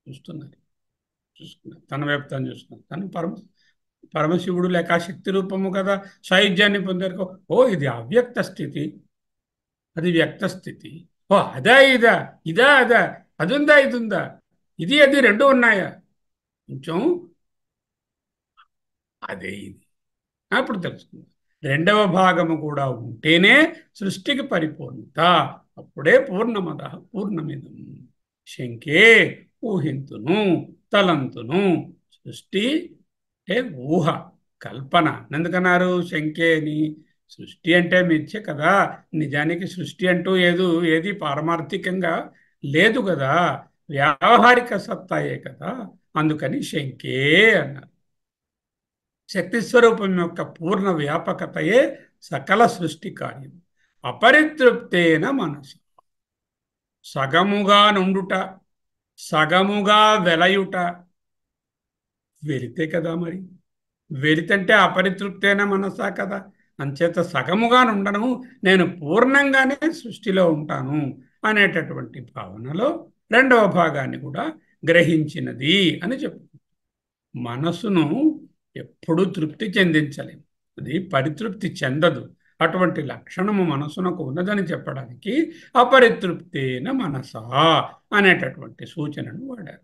చూస్తున్నారు, తన వైపు తను చూస్తున్నారు. తను పరమశివుడు లేక శక్తి రూపము కదా, సాయుధ్యాన్ని పొందారు. ఓ ఇది అవ్యక్త స్థితి, అది వ్యక్త స్థితి. ఓ అదా ఇదా, ఇదా అదా, అది ఉందా ఇది ఉందా, ఇది అది రెండు ఉన్నాయా, కొంచెం అదే ఇది అప్పుడు తెలుసుకుందాం. రెండవ భాగము కూడా ఉంటేనే సృష్టికి పరిపూర్ణత. అప్పుడే పూర్ణమద పూర్ణమిదం. శంకే ఊహింతును తలంతును. సృష్టి అంటే ఊహ, కల్పన. ఎందుకన్నారు శంకే అని? సృష్టి అంటే మిథ్య కదా. నిజానికి సృష్టి అంటూ ఏది పారమార్థికంగా లేదు కదా. వ్యావహారిక సత్తాయే కదా, అందుకని శంకే అన్నారు. శక్తి స్వరూపం యొక్క పూర్ణ వ్యాపకతయే సకల సృష్టి కార్యం. అపరితృప్తేన మనసు, సగముగా నుండుట, సగముగా వెలయుట, వెలితే కదా మరి. వెలితంటే అపరితృప్తేన మనసా కదా. అంచేత సగముగా ఉండను, నేను పూర్ణంగానే సృష్టిలో ఉంటాను అనేటటువంటి భావనలో రెండవ భాగాన్ని కూడా గ్రహించినది అని చెప్పు. మనసును ఎప్పుడూ తృప్తి చెందించలేము, అది పరితృప్తి చెందదు. అటువంటి లక్షణము మనసునకు ఉన్నదని చెప్పడానికి అపరితృప్తేన మనసా అనేటటువంటి సూచనను వాడారు.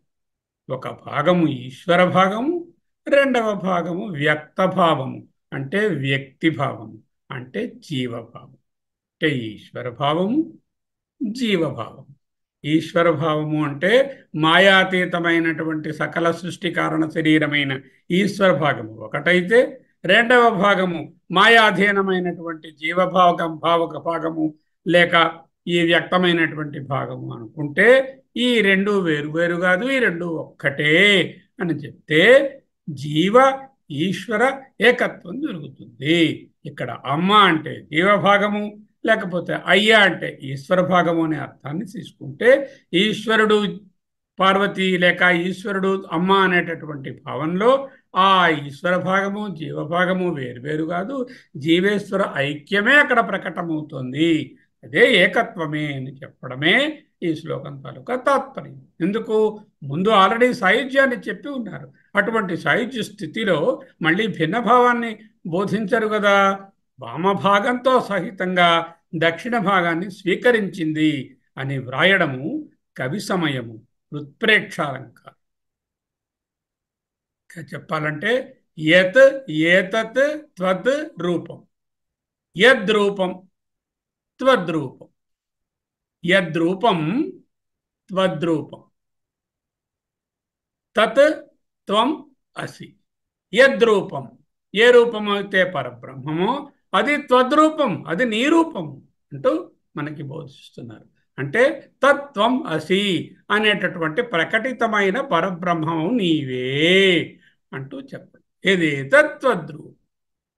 ఒక భాగము ఈశ్వర భాగము, రెండవ భాగము వ్యక్త భావము, అంటే వ్యక్తి భావము, అంటే జీవభావం. అంటే ఈశ్వర భావము, జీవభావము. ఈశ్వర భావము అంటే మాయాతీతమైనటువంటి సకల సృష్టి కారణ శరీరమైన ఈశ్వర భాగము ఒకటైతే, రెండవ భాగము మాయాధీనమైనటువంటి భావక భాగము లేక ఈ వ్యక్తమైనటువంటి భాగము అనుకుంటే, ఈ రెండు వేరు వేరు కాదు, ఈ రెండు ఒక్కటే అని చెప్తే జీవ ఈశ్వర ఏకత్వం జరుగుతుంది. ఇక్కడ అమ్మ అంటే జీవభాగము, లేకపోతే అయ్య అంటే ఈశ్వర భాగము అనే అర్థాన్ని తీసుకుంటే, ఈశ్వరుడు పార్వతి లేక ఈశ్వరుడు అమ్మ అనేటటువంటి భావంలో ఆ ఈశ్వర భాగము జీవభాగము వేరువేరు కాదు, జీవేశ్వర ఐక్యమే అక్కడ ప్రకటమవుతుంది. అదే ఏకత్వమే అని చెప్పడమే ఈ శ్లోకం తాలూకా తాత్పర్యం. ఎందుకు, ముందు ఆల్రెడీ సాయుధ్యాన్ని చెప్పి ఉన్నారు. అటువంటి సాయుధ్య స్థితిలో మళ్ళీ భిన్నభావాన్ని బోధించరు కదా. వామభాగంతో సహితంగా దక్షిణ భాగాన్ని స్వీకరించింది అని వ్రాయడము కవి సమయము, ఉత్ప్రేక్షాలంకారం. చెప్పాలంటే యత్ ఏతత్ త్వద్ రూపం, యద్రూపం త్వద్రూపం, యద్రూపం త్వద్రూపం, తత్ త్వం అసి. యద్రూపం, ఏ రూపం అయితే పరబ్రహ్మమో అది త్వద్రూపం, అది నీ రూపము అంటూ మనకి బోధిస్తున్నారు. అంటే తత్వం అసి అనేటటువంటి ప్రకటితమైన పరబ్రహ్మము నీవే అంటూ చెప్పండి. ఏది తత్వద్రూపం,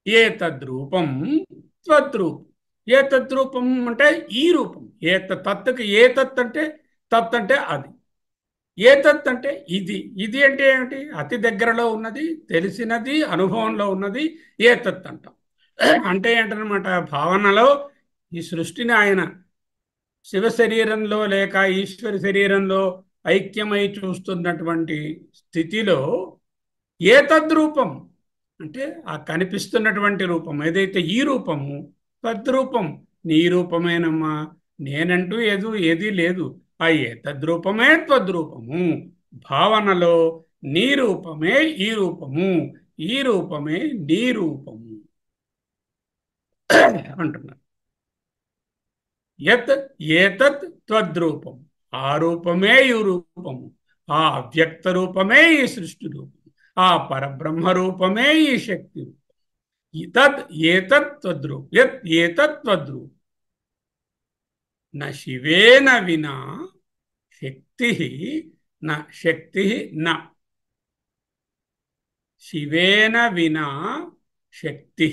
ఏ తద్రూపం త్వద్రూపం. ఏ తద్రూపం అంటే ఈ రూపం. తత్తుకి ఏ తత్ అంటే, తత్ అంటే అది, ఏ తత్ అంటే ఇది. ఇది అంటే ఏమిటి, అతి దగ్గరలో ఉన్నది, తెలిసినది, అనుభవంలో ఉన్నది ఏ తత్ అంటాం. అంటే ఏంటనమాట, భావనలో ఈ సృష్టిని ఆయన శివ శరీరంలో లేక ఈశ్వరి శరీరంలో ఐక్యమై చూస్తున్నటువంటి స్థితిలో ఏ తద్రూపం అంటే ఆ కనిపిస్తున్నటువంటి రూపం ఏదైతే ఈ రూపము, తద్రూపం నీ రూపమేనమ్మా, నేనంటూ ఏది లేదు. ఆ ఏ తద్రూపమే త్వద్రూపము. భావనలో నీ రూపమే ఈ రూపము, ఈ రూపమే నీ రూపము అంటున్నారు. యత్ ఏతత్ త్వద్రూపం, ఆ రూపమే ఈ రూపము, ఆ అవ్యక్త రూపమే ఈ సృష్టి రూపం, ఆ పరబ్రహ్మ రూపమే ఈ శక్తి రూపం. తద్ ఏతత్ త్వద్రూపం, యత్ ఏతత్ త్వద్రూపం. న శివేన వినా శక్తి, న శక్తి, న శివేన వినా శక్తి,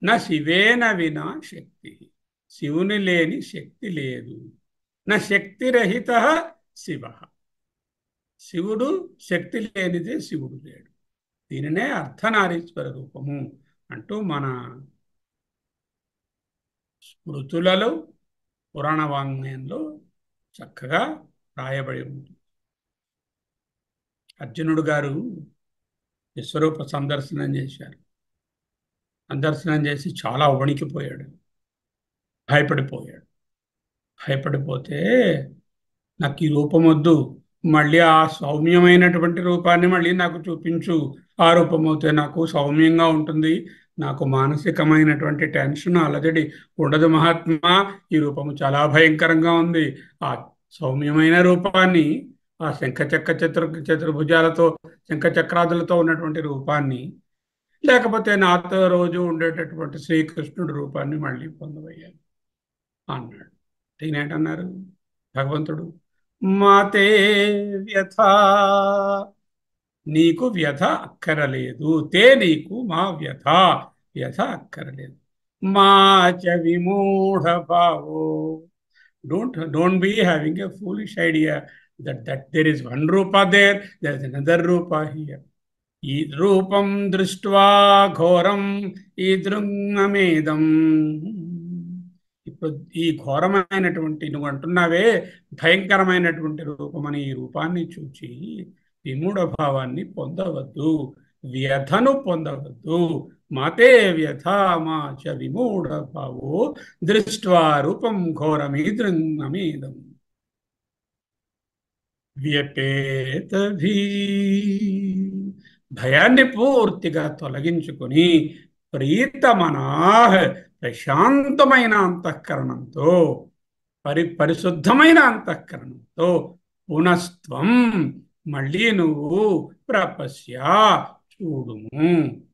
న శివేన వినా శక్తి. శివుని లేని శక్తి లేదు. నా శక్తిరహిత శివ, శివుడు శక్తి లేనిదే శివుడు లేడు. దీనినే అర్ధనారీశ్వర రూపము అంటూ మన స్మృతులలో పురాణ వాంగ్మయంలో చక్కగా రాయబడి ఉంది. అర్జునుడు గారు విశ్వరూప సందర్శనం చేశారు. సందర్శనం చేసి చాలా వణికిపోయాడు, భయపడిపోయాడు. భయపడిపోతే నాకు ఈ రూపం వద్దు, మళ్ళీ ఆ సౌమ్యమైనటువంటి రూపాన్ని మళ్ళీ నాకు చూపించు, ఆ రూపం అవుతే నాకు సౌమ్యంగా ఉంటుంది, నాకు మానసికమైనటువంటి టెన్షన్ అలజడి ఉండదు మహాత్మా, ఈ రూపము చాలా భయంకరంగా ఉంది. ఆ సౌమ్యమైన రూపాన్ని, ఆ చతుర్భుజాలతో శంఖచక్రాదులతో ఉన్నటువంటి రూపాన్ని, లేకపోతే నాతో రోజు ఉండేటటువంటి శ్రీకృష్ణుడి రూపాన్ని మళ్ళీ పొందవయ్యాను అన్నాడు. ఈయనేంటన్నారు భగవంతుడు, మాతే వ్యథ, నీకు వ్యథ అక్కరలేదు. తే నీకు మా వ్యథ, వ్యథ అక్కరలేదు. మా చ విమూఢ భావో, don't be having a foolish idea that there is one rupa there, there is another rupa here. ఈ రూపం దృష్ట్వా ఘోరం ఈదృంగమేదం. ఇప్పుడు ఈ ఘోరమైనటువంటి నువ్వు అంటున్నావే భయంకరమైనటువంటి రూపమని, ఈ రూపాన్ని చూచి విమూఢ భావాన్ని పొందవద్దు, వ్యధను పొందవద్దు. మాతే వ్యథ మా చ విమూఢ భావో దృష్ట్వా రూపం ఘోరమీదృంగమేదం. వ్యపేతభీ, భయాన్ని పూర్తిగా తొలగించుకొని ప్రీతమనాహ్, ప్రశాంతమైన అంతఃకరణంతో, పరిశుద్ధమైన అంతఃకరణంతో పునస్త్వం, మళ్ళీ నువ్వు ప్రపశ్య, చూడుము.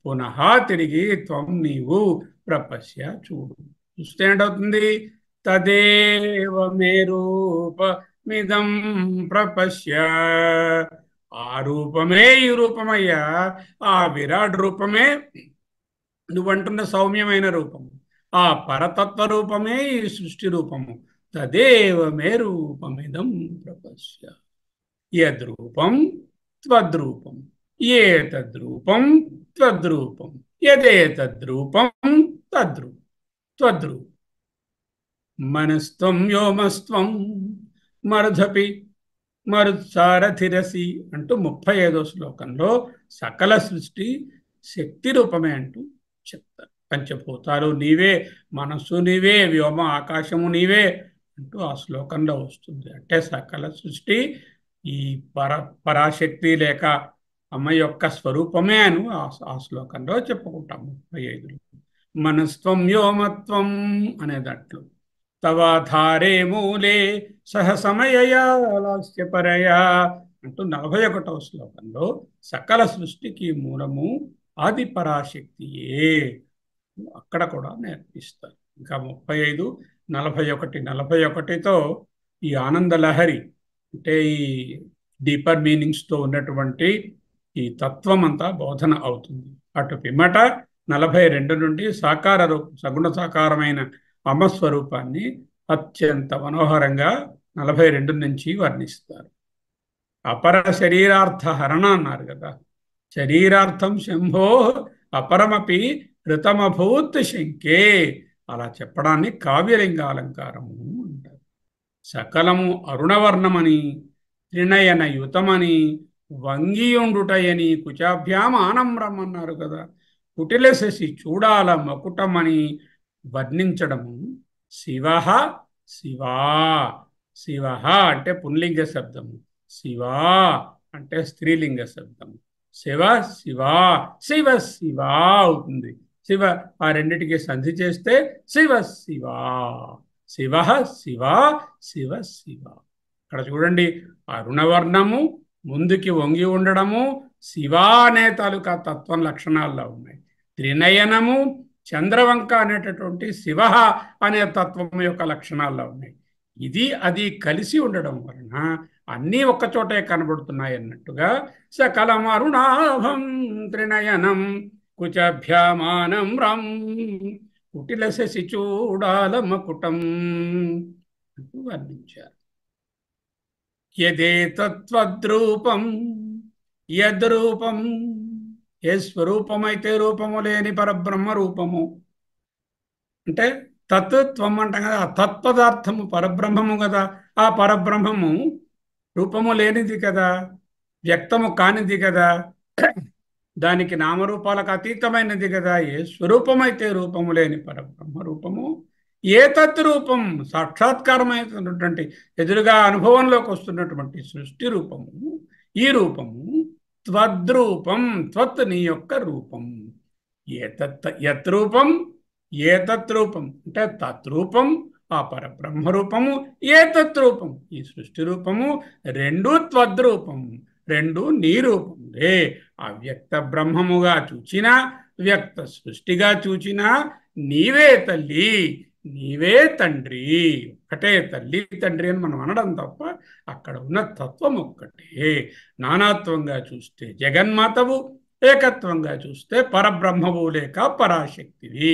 పునః తిరిగి త్వం, నీవు ప్రపశ్య, చూడు. చూస్తే ఏంటవుతుంది? తదేవ మే రూపమిదం ప్రపశ్య, ఆ రూపమే ఈ రూపమయ్యా, ఆ విరాట్ రూపమే నువ్వంటున్న సౌమ్యమైన రూపము, ఆ పరతత్వ రూపమే ఈ సృష్టి రూపము. తదేవ మే రూపమిదం ప్రపశ్య, యద్రూపం త్వద్రూపం, ఏతద్రూపం త్వద్రూపం, యదేతద్రూపం త్వద్రూపం. మనస్త్వం వ్యోమస్త్వం మరుధపి మరుత్సారథిరసి అంటూ 35వ శ్లోకంలో సకల సృష్టి శక్తి రూపమే అంటూ చెప్తారు. పంచభూతాలు నీవే, మనస్సు నీవే, వ్యోమ ఆకాశము నీవే అంటూ ఆ శ్లోకంలో వస్తుంది. అంటే సకల సృష్టి ఈ పరాశక్తి లేక అమ్మ యొక్క స్వరూపమే అని ఆ శ్లోకంలో చెప్పుకుంటాం 35లో. మనస్త్వం వ్యోమత్వం అనే దాంట్లో తవాధారే మూలే సహ సమయయా లాస్యపరయా అంటూ 41వ శ్లోకంలో సకల సృష్టికి మూలము ఆది పరాశక్తియే అక్కడ కూడా నేర్పిస్తారు. ఇంకా 35, 41, 41తో ఈ ఆనందలహరి అంటే ఈ డీపర్ మీనింగ్స్తో ఉన్నటువంటి ఈ తత్వం అంతా బోధన అవుతుంది. అటు పిమ్మట 42 నుండి సాకార సగుణ సాకారమైన అమస్వరూపాన్ని అత్యంత మనోహరంగా 42 నుంచి వర్ణిస్తారు. అపర శరీరార్థ హరణ అన్నారు కదా, శరీరార్థం శంభో అపరమపి ఋతమభూత్ శంకే, అలా చెప్పడాన్ని కావ్యలింగాలంకారము అంటారు. సకలము అరుణవర్ణమని, త్రినయన యుతమని, వంగియుండుటయని, కుచాభ్యాం ఆనమ్రం అన్నారు కదా, కుటిల శశి చూడాల మకుటమని వర్ణించడము. శివ శివా, శివ అంటే పుంలింగ శబ్దము, శివా అంటే స్త్రీలింగ శబ్దము. శివ శివా, శివ శివా అవుతుంది. శివ ఆ రెండిటికి సంధి చేస్తే శివ శివా, శివ శివా, శివ శివ. ఇక్కడ చూడండి, అరుణవర్ణము, ముందుకి వంగి ఉండడము శివా అనే తాలూకా తత్వం లక్షణాల్లో ఉన్నాయి. త్రినయనము, చంద్రవంక అనేటటువంటి శివ అనే తత్వం యొక్క లక్షణాల్లో ఉన్నాయి. ఇది అది కలిసి ఉండడం వలన అన్నీ ఒక్కచోటే కనబడుతున్నాయి అన్నట్టుగా సకలం అరుణాభం త్రినయనం కుచభ్యామానం రం కుటిల శశి చూడాల మకుటం అంటూ వర్ణించారు. యదే తత్వద్రూపం, యద్రూపం, ఏ స్వరూపమైతే రూపము లేని పరబ్రహ్మ రూపము అంటే తత్వం అంటాం కదా, ఆ తత్పదార్థము పరబ్రహ్మము కదా, ఆ పరబ్రహ్మము రూపము లేనిది కదా, వ్యక్తము కానిది కదా, దానికి నామరూపాలకు అతీతమైనది కదా. ఏ స్వరూపమైతే రూపము లేని పరబ్రహ్మ రూపము, ఏ తద్రూపం సాక్షాత్కారమైనటువంటి ఎదురుగా అనుభవంలోకి వస్తున్నటువంటి సృష్టి రూపము, ఈ రూపము త్వద్రూపం, త్వత్ నీ యొక్క రూపం. యత్ రూపం, ఏతత్ రూపం అంటే తత్రూపం ఆ పరబ్రహ్మ రూపము, ఏతత్ రూపం ఈ సృష్టి రూపము, రెండు త్వద్రూపం, రెండు నీ రూపంలే. అవ్యక్త బ్రహ్మముగా చూచినా, వ్యక్త సృష్టిగా చూచినా నీవే తల్లి, నీవే తండ్రి. ఒక్కటే తల్లి తండ్రి అని మనం అనడం తప్ప అక్కడ ఉన్న తత్వం ఒక్కటే. నానాత్వంగా చూస్తే జగన్మాతవు, ఏకత్వంగా చూస్తే పరబ్రహ్మవు లేక పరాశక్తివి.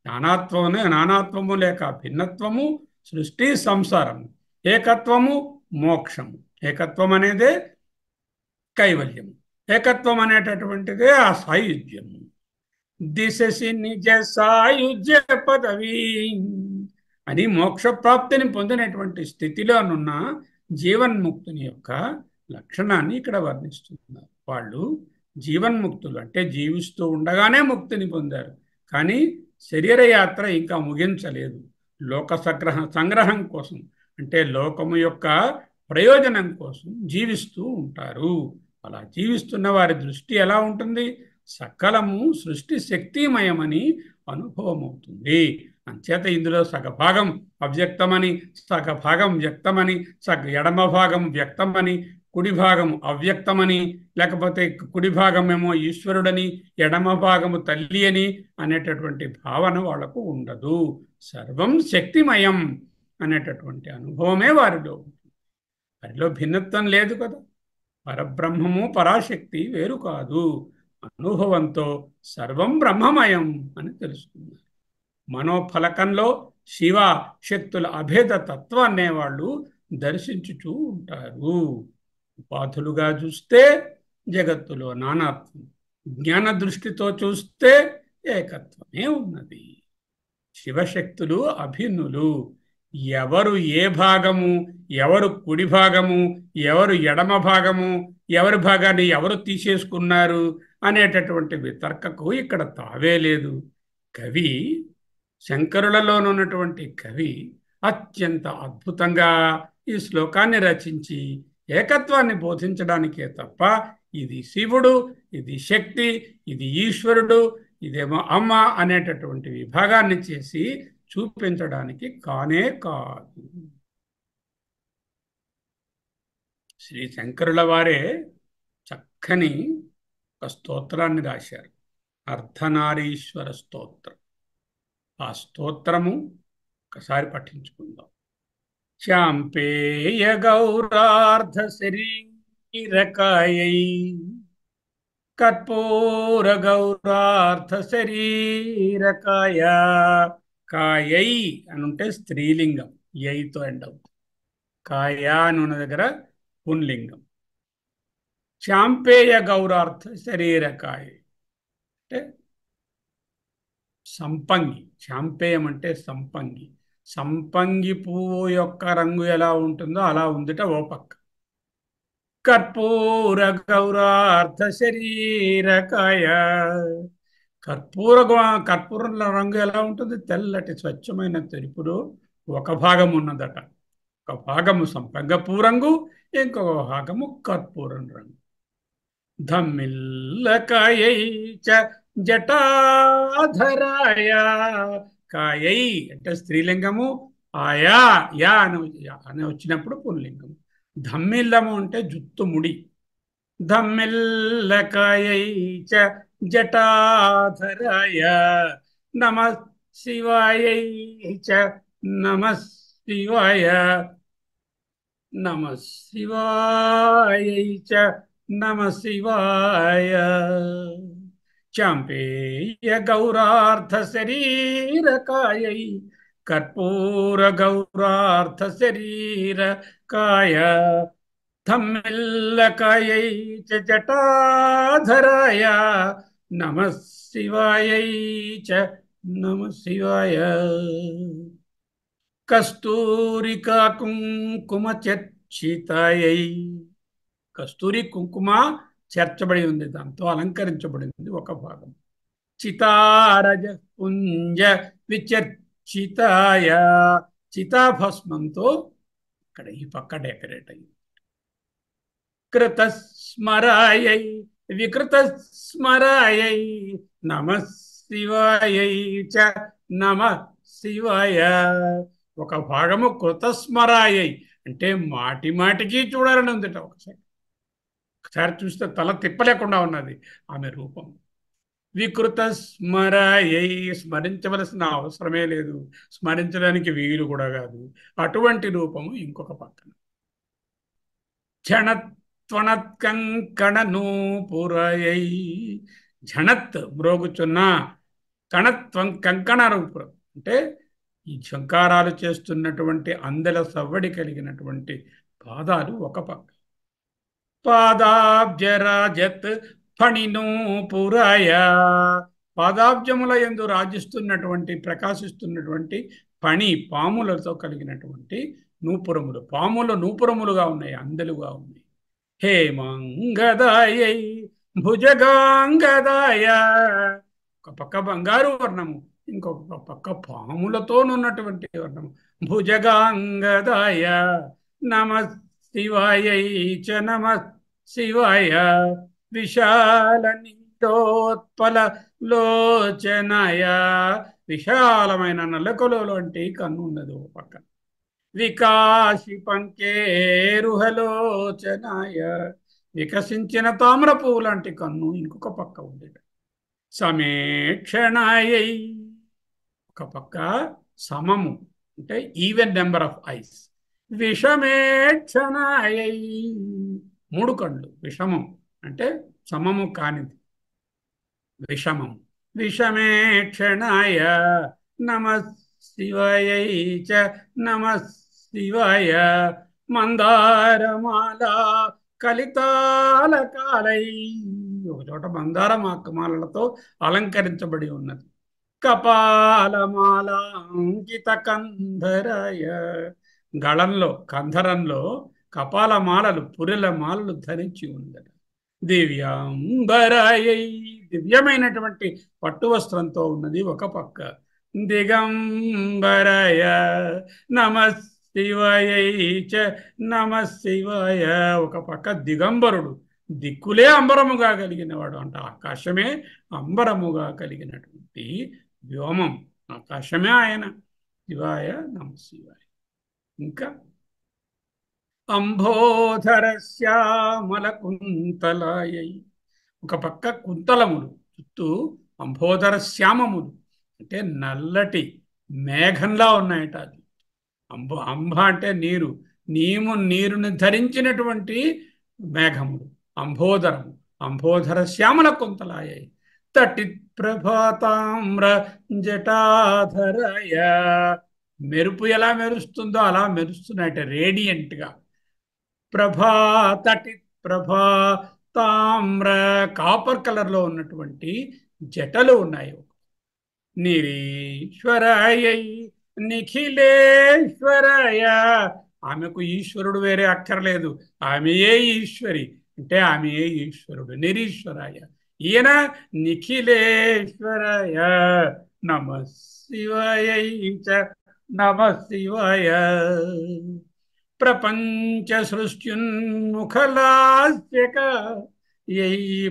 నానాత్వము లేక భిన్నత్వము సృష్టి సంసారము, ఏకత్వము మోక్షము. ఏకత్వం అనేదే కైవల్యము, ఏకత్వం అనేటటువంటిదే ఆ సాయుధ్యము. దిశసి నిజ సాయుజ్య పదవి అని మోక్షప్రాప్తిని పొందినటువంటి స్థితిలోనున్న జీవన్ముక్తుని యొక్క లక్షణాన్ని ఇక్కడ వర్ణిస్తున్నారు. వాళ్ళు జీవన్ముక్తులు అంటే జీవిస్తూ ఉండగానే ముక్తిని పొందారు, కానీ శరీర యాత్ర ఇంకా ముగించలేదు. లోక సంగ్రహం కోసం అంటే లోకము యొక్క ప్రయోజనం కోసం జీవిస్తూ ఉంటారు. అలా జీవిస్తున్న వారి దృష్టి ఎలా ఉంటుంది? సకలము సృష్టి శక్తిమయమని అనుభవం అవుతుంది. అంచేత ఇందులో సగభాగం అవ్యక్తమని, సగభాగం వ్యక్తమని, ఎడమ భాగం వ్యక్తమని, కుడి భాగం అవ్యక్తమని, లేకపోతే కుడి భాగమేమో ఈశ్వరుడని, ఎడమ భాగము తల్లి అని అనేటటువంటి భావన వాళ్లకు ఉండదు. సర్వం శక్తిమయం అనేటటువంటి అనుభవమే వారిలో ఉంటుంది. వారిలో భిన్నత్వం లేదు కదా. పరబ్రహ్మము పరాశక్తి వేరు కాదు. అనుభవంతో సర్వం బ్రహ్మమయం అని తెలుసుకున్నారు. మనోఫలకంలో శివ శక్తుల అభేద తత్వాన్నే వాళ్ళు దర్శించుచూ ఉంటారు. ఉపాధులుగా చూస్తే జగత్తులో నానాత్వం, జ్ఞాన దృష్టితో చూస్తే ఏకత్వమే ఉన్నది. శివశక్తులు అభిన్నులు. ఎవరు ఏ భాగము, ఎవరు కుడి భాగము, ఎవరు ఎడమ భాగము, ఎవరి భాగాన్ని ఎవరు తీసేసుకున్నారు అనేటటువంటి వితర్కకు ఇక్కడ తావే లేదు. కవి, శంకరులలోనున్నటువంటి కవి అత్యంత అద్భుతంగా ఈ శ్లోకాన్ని రచించి ఏకత్వాన్ని బోధించడానికే తప్ప ఇది శివుడు, ఇది శక్తి, ఇది ఈశ్వరుడు, ఇదేమో అమ్మ అనేటటువంటి విభాగాన్ని చేసి చూపించడానికి కానే కాదు. శ్రీ శంకరుల వారే చక్కని ఒక స్తోత్రాన్ని రాశారు, అర్ధనారీశ్వర స్తోత్రం. ఆ స్తోత్రము ఒకసారి పఠించుకుందాం. శాంపేయ గౌరార్ధ శరీరకాయై కర్పూర గౌరార్థ శరీరకాయ. కాయై అని ఉంటే స్త్రీలింగం, యైతో ఎండ్ అవుతుంది. కాయ అని ఉన్న దగ్గర పుంలింగం. శాంపేయ గౌరార్థ శరీరకాయ అంటే సంపంగి. శాంపేయం అంటే సంపంగి. సంపంగి పువ్వు యొక్క రంగు ఎలా ఉంటుందో అలా ఉందిట ఓ పక్క. కర్పూర గౌరార్థ శరీరకాయ. కర్పూరం రంగు ఎలా ఉంటుంది? తెల్లటి స్వచ్ఛమైన తెలుపులో ఒక భాగం ఉన్నదట. ఒక భాగము సంపంగపూ రంగు, ఇంకొక భాగము కర్పూరం రంగు. ధమ్మిల్లకాయై చ జటాధరాయ. కాయై అంటే స్త్రీలింగము, ఆయా యా అని వచ్చినప్పుడు పుల్లింగము. ధమ్మిల్లము అంటే జుత్తు ముడి. ధమ్మిల్లకాయై చ జటాధరాయ నమ శివాయై చ నమ శివాయ నమ శివాయై చ నమ శివాయ. చాంపేయ గౌరార్థ శరీరకాయై కర్పూర గౌరార్థ శరీరకాయ ధమ్మిల్లకాయై చ జటాధరాయ నమ శివాయై చ నమ శివాయ. కస్తూరికా కుంకుమ చర్చితాయై. కస్తూరి కుంకుమ చేర్చబడి ఉంది, దాంతో అలంకరించబడింది ఒక భాగం. చితారజ పుంజ విచర్చితాయ. చితాభస్మంతో ఇక్కడ ఈ పక్క డెకరేట్ అయింది. కృత స్మరాయై వికృత స్మరాయై నమ శివాయై చ నమ శివాయ. ఒక భాగము కృతస్మరాయై అంటే మాటి మాటికి చూడాలని ఉందిట. ఒకసారి చూస్తే తల తిప్పలేకుండా ఉన్నది ఆమె రూపం. వికృత స్మరయై, స్మరించవలసిన అవసరమే లేదు, స్మరించడానికి వీలు కూడా కాదు. అటువంటి రూపము ఇంకొక పక్కన. ఝణత్వణత్ కంకణ నూపురయై, ఝణత్ మ్రోగుచున్న, కణత్వం కంకణ రూపురం అంటే ఈ ఝంకారాలు చేస్తున్నటువంటి అందెల సవ్వడి కలిగినటువంటి పాదాలు ఒక పక్క. పాదాబ్జరాజత్ ఫణినూపురాయ, పాదాబ్జముల యందు రాజిస్తున్నటువంటి ప్రకాశిస్తున్నటువంటి ఫణి పాములతో కలిగినటువంటి నూపురములు, పాములు నూపురములుగా ఉన్నాయి, అందెలుగా ఉన్నాయి. హేమంగదాయై భుజగాంగదాయ, ఒక పక్క బంగారు వర్ణము, ఇంకొక పక్క పాములతోనున్నటువంటి వర్ణము. భుజగాంగదాయ నమ శివాయై చ నమ శివాయ, విశాల నీలోత్పల లోచనాయ, విశాలమైన నల్లకొలలాంటి కన్ను ఉన్నది ఒక పక్క. వికాసి పంకేరుహలోచనాయ, వికసించిన తామ్ర పువ్వు లాంటి కన్ను ఇంకొక పక్క ఉండేది. సమేక్షణాయై, ఒక పక్క సమము అంటే ఈవెన్ నెంబర్ ఆఫ్ ఐస్. విషమేక్షణాయై, మూడు కళ్ళు, విషమం అంటే సమము కానిది, విషమం. విషమేక్షణాయ నమ శివాయై చ నమ శివాయ, మందారమాల కలితాలకాలై, ఒక చోట మందార మాలలతో అలంకరించబడి ఉన్నది. కపాలమాల అంకిత కంధరాయ, గళంలో కంధరంలో కపాలమాలలు పురిల మాలలు ధరించి ఉన్నది. దివ్యాంబరాయై, దివ్యమైనటువంటి పట్టు వస్త్రంతో ఉన్నది ఒక పక్క. దిగంబరాయ నమ శివాయై చ నమ శివాయ, ఒక పక్క దిగంబరుడు, దిక్కులే అంబరముగా కలిగినవాడు, అంటే ఆకాశమే అంబరముగా కలిగినటువంటి వ్యోమం, ఆకాశమే ఆయన. శివాయ నమ శివాయ. ఇంకా అంబోధర శ్యామల కుంతలాయై, ఒక పక్క కుంతలములు, చుట్టూ అంబోధర శ్యామములు అంటే నల్లటి మేఘంలా ఉన్నాయట. అది అంబ అంటే నీరు, నీరుని ధరించినటువంటి మేఘములు అంబోధరము. అంబోధర శ్యామల కుంతలాయై తటి ప్రభాతామ్ర జటాధరయ, మెరుపు ఎలా మెరుస్తుందో అలా మెరుస్తున్నాయట, రేడియంట్గా. తటి ప్రభా తామ్ర, కాపర్ కలర్లో ఉన్నటువంటి జటలు ఉన్నాయి. నిరీశ్వరాయై నిఖిలేశ్వరాయ, ఆమెకు ఈశ్వరుడు వేరే అక్కర్లేదు, ఆమెయే ఈశ్వరి అంటే ఆమెయే ఈశ్వరుడు. నిరీశ్వరాయ, ఈయన నిఖిలేశ్వరాయ నమ శివాయై చ నమ శివాయ. ప్రపంచ సృష్ట్యున్ముఖలాస్యక, ఈ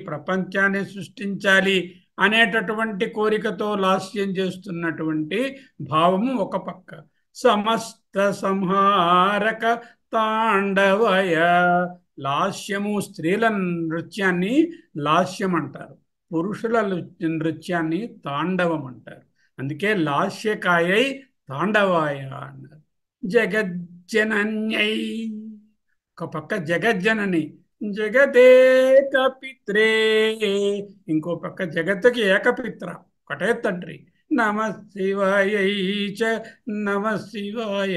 ప్రపంచాన్ని సృష్టించాలి అనేటటువంటి కోరికతో లాస్యం చేస్తున్నటువంటి భావము ఒక పక్క. సమస్త సంహారక తాండవయ, లాస్యము, స్త్రీల నృత్యాన్ని లాస్యం అంటారు, పురుషుల నృత్యాన్ని తాండవం అంటారు. అందుకే లాస్యకాయై తాండవాయ అన్నారు. జగజ్జనన్యై, ఒక పక్క జగజ్జనని, జగదేక పిత్రే, ఇంకో పక్క జగత్తుకి ఏకపిత్ర, ఒకటే తండ్రి. నమ శివాయై చ నమ శివాయ.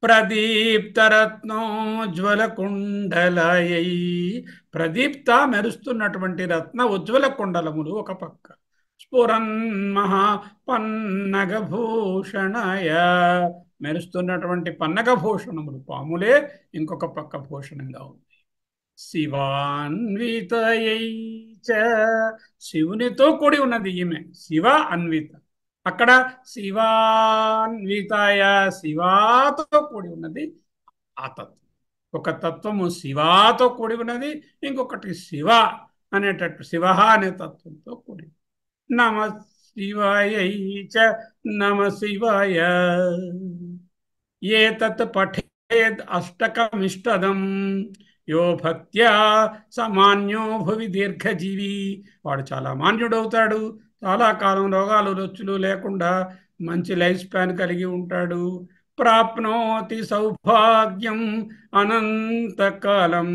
ప్రదీప్తరత్నోజ్వల కుండలాయై, ప్రదీప్త మెరుస్తున్నటువంటి రత్న ఉజ్వల కుండలములు ఒక పక్క. స్ఫురన్ మహా పన్నగభూషణాయ, మెరుస్తున్నటువంటి పన్నగభూషణములు పాములే ఇంకొక పక్క భూషణంగా ఉంది. శివాన్వితయై చ, శివునితో కూడి ఉన్నది ఈమె, శివ అన్విత. అక్కడ శివాన్వితాయ, శివాతో కూడి ఉన్నది ఆ తత్వం. ఒక తత్వము శివాతో కూడి ఉన్నది, ఇంకొకటి శివ అనేటట్టు శివ అనే తత్వంతో కూడి. నమ శివాయై చ నమ శివాయ. ఏతత్ పఠేద్ అష్టకమిష్టదం, యో భక్త్యా సమాన్యో భువి దీర్ఘజీవి. వాడు చాలా మాన్యుడవుతాడు, చాలా కాలం రోగాలు రొచ్చులు లేకుండా మంచి లైఫ్ స్పాన్ కలిగి ఉంటాడు. ప్రాప్నోతి సౌభాగ్యం అనంతకాలం,